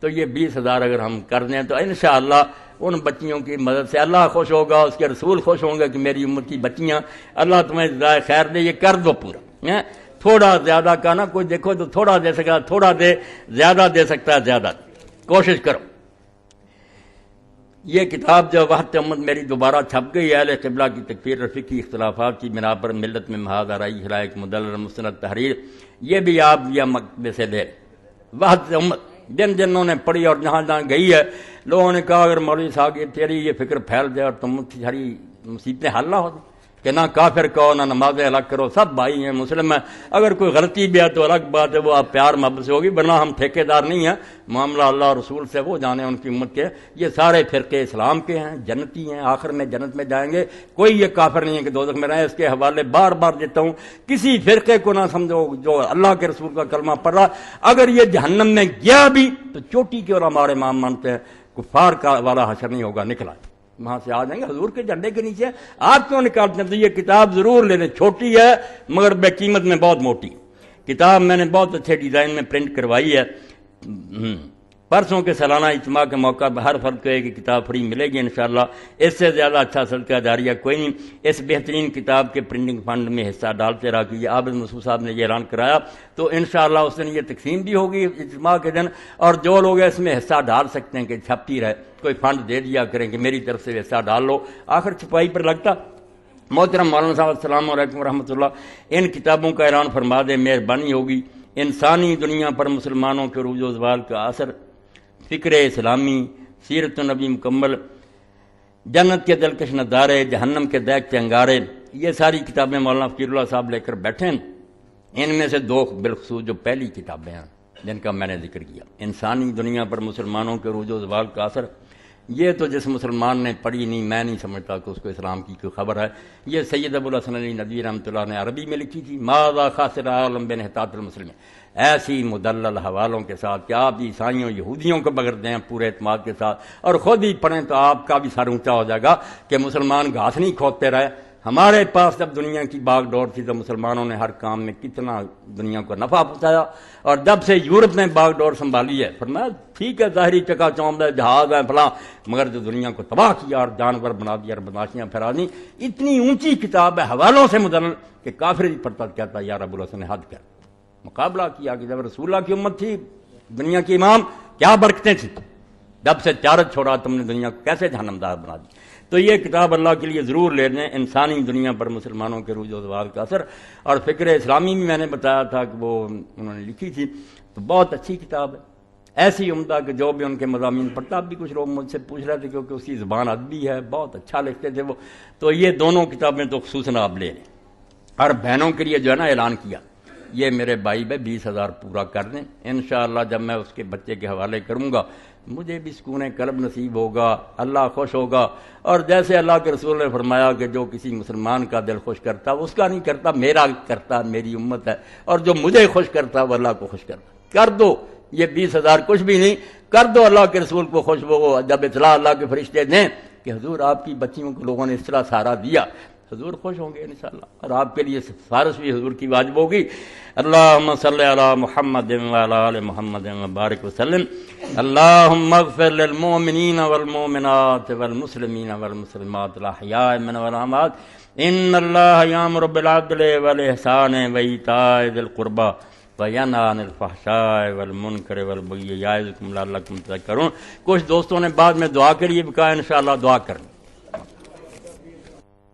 تو یہ 20,000 اگر ہم کر دیں تو انشاءاللہ ان بچیوں کی مدد سے اللہ خوش ہوگا، اس کے رسول خوش ہوں گے کہ میری امت کی بچیاں، اللہ تمہیں جزائے خیر دے، یہ کر دو پورا۔ تھوڑا زیادہ کا نا کوئی دیکھو تو تھوڑا دے سکتا تھوڑا دے، زیادہ دے سکتا ہے زیادہ دے، کوشش کرو۔ یہ کتاب جو وحدت امت میری دوبارہ چھپ گئی ہے، اہل قبلہ کی تکفیر اور فقہی اختلافات کی بنا پر ملت میں محاذ آرائی خلائق مدلل مستند تحریر، یہ بھی آپ یا مکتبے سے لے۔ وحدت امت جنہوں نے پڑھی اور جہاں جہاں گئی ہے، لوگوں نے کہا اگر مولوی صاحب یہ تیری یہ فکر پھیل جائے اور تم ساری مصیبتیں حل نہ ہو کہ نہ کافر کہو نہ نمازیں الگ کرو، سب بھائی ہیں، مسلم ہیں، اگر کوئی غلطی بھی ہے تو الگ بات ہے، وہ آپ پیار محبت سے ہوگی، ورنہ ہم ٹھیکیدار نہیں ہیں، معاملہ اللہ اور رسول سے، وہ جانے ان کی امت کے۔ یہ سارے فرقے اسلام کے ہیں، جنتی ہیں، آخر میں جنت میں جائیں گے، کوئی یہ کافر نہیں ہے کہ دوزخ میں رہیں۔ اس کے حوالے بار بار دیتا ہوں، کسی فرقے کو نہ سمجھو جو اللہ کے رسول کا کلمہ پڑھ رہا، اگر یہ جہنم میں گیا بھی تو چوٹی کے اور ہمارے امام مانتے ہیں، کفار کا والا حشر نہیں ہوگا، نکلا وہاں سے آ جائیں گے حضور کے جھنڈے کے نیچے۔ آپ کیوں نکالتے ہیں؟ تو یہ کتاب ضرور لے لیں، چھوٹی ہے مگر بے قیمت میں بہت موٹی کتاب، میں نے بہت اچھے ڈیزائن میں پرنٹ کروائی ہے۔ پرسوں کے سالانہ اجتماع کے موقع پر ہر فرد کو ایک کتاب فری ملے گی انشاءاللہ۔ اس سے زیادہ اچھا صدقہ جاریہ کوئی نہیں۔ اس بہترین کتاب کے پرنٹنگ فنڈ میں حصہ ڈالتے رہا کہ یہ عابد مسعود صاحب نے یہ اعلان کرایا، تو انشاءاللہ اس دن یہ تقسیم بھی ہوگی اجتماع کے دن، اور جو لوگ اس میں حصہ ڈال سکتے ہیں کہ چھپتی رہے، کوئی فنڈ دے دیا کریں کہ میری طرف سے حصہ ڈال لو، آخر چھپائی پر لگتا۔ محترم مولانا صاحب السلام علیکم ورحمۃ اللہ، ان کتابوں کا اعلان فرما دیں، مہربانی ہوگی۔ انسانی دنیا پر مسلمانوں کے عروج و زوال کا اثر، فکر اسلامی، سیرت النبی مکمل، جنت کے دلکش نظارے، جہنم کے دیکھتے انگارے، یہ ساری کتابیں مولانا فقیر اللہ صاحب لے کر بیٹھے ہیں۔ ان میں سے 2 بالخصوص جو پہلی کتابیں ہیں جن کا میں نے ذکر کیا، انسانی دنیا پر مسلمانوں کے عروج و زوال کا اثر، یہ تو جس مسلمان نے پڑھی نہیں، میں نہیں سمجھتا کہ اس کو اسلام کی کوئی خبر ہے۔ یہ سید ابوالحسن علی ندوی رحمۃ اللہ نے عربی میں لکھی تھی، ماذا خاسر عالم بانحطاط المسلمین، ایسی مدلل حوالوں کے ساتھ کہ آپ عیسائیوں یہودیوں کو بغیر دیں پورے اعتماد کے ساتھ، اور خود ہی پڑھیں تو آپ کا بھی سر اونچا ہو جائے گا کہ مسلمان گھاس نہیں کھودتے رہے۔ ہمارے پاس جب دنیا کی باغ ڈور تھی تو مسلمانوں نے ہر کام میں کتنا دنیا کو نفع پہنچایا، اور جب سے یورپ نے باغ ڈور سنبھالی ہے، فرمایا ٹھیک ہے ظاہری چکا چوند ہے، جہاز ہے فلاں، مگر جو دنیا کو تباہ کیا اور جانور بنا دیا اور بدماشیاں پھیلا دی، اتنی اونچی کتاب ہے حوالوں سے مدلل کہ کافر ہی پڑھتا کہتا یا رب الحسن نے حد کر مقابلہ کیا کہ جب رسول اللہ کی امت تھی، دنیا کے امام، کیا برکتیں تھیں، جب سے تجارت چھوڑا تم نے دنیا کو کیسے جہنمدار بنا دی۔ تو یہ کتاب اللہ کے لیے ضرور لے لیں، انسانی دنیا پر مسلمانوں کے عروج و زوال کا اثر، اور فکر اسلامی بھی میں نے بتایا تھا کہ وہ انہوں نے لکھی تھی، تو بہت اچھی کتاب ہے، ایسی عمدہ کہ جو بھی ان کے مضامین پڑھتا، اب بھی کچھ لوگ مجھ سے پوچھ رہے تھے کیونکہ اس کی زبان ادبی ہے، بہت اچھا لکھتے تھے وہ، تو یہ دونوں کتابیں تو خصوصاً آپ لے لیں۔ اور بہنوں کے لیے جو ہے نا اعلان کیا، یہ میرے بھائی 20,000 پورا کر دیں انشاءاللہ، جب میں اس کے بچے کے حوالے کروں گا مجھے بھی سکون قلب نصیب ہوگا، اللہ خوش ہوگا۔ اور جیسے اللہ کے رسول نے فرمایا کہ جو کسی مسلمان کا دل خوش کرتا وہ اس کا نہیں کرتا، میرا کرتا، میری امت ہے، اور جو مجھے خوش کرتا وہ اللہ کو خوش کرتا۔ کر دو، یہ 20,000 کچھ بھی نہیں، کر دو اللہ کے رسول کو خوش۔ وہ جب اطلاع اللہ کے فرشتے دیں کہ حضور آپ کی بچیوں کو لوگوں نے اس طرح سہارا دیا، حضور خوش ہوں گے انشاءاللہ، اور آپ کے لیے سفارش بھی حضور کی واجب ہوگی۔ اللہم صلی علی محمد وعلی آل محمد وبارک وسلم۔ اللہم اغفر للمؤمنین والمؤمنات والمسلمین والمسلمات الاحیاء منهم والاموات، ان اللہ یامر بالعدل والاحسان وایتاء ذی القربی وینہی عن الفحشاء والمنکر والبغی یعظکم لعلکم تذکرون۔ کچھ دوستوں نے بعد میں دعا کے لیے بھی کہا، انشاءاللہ دعا کریں۔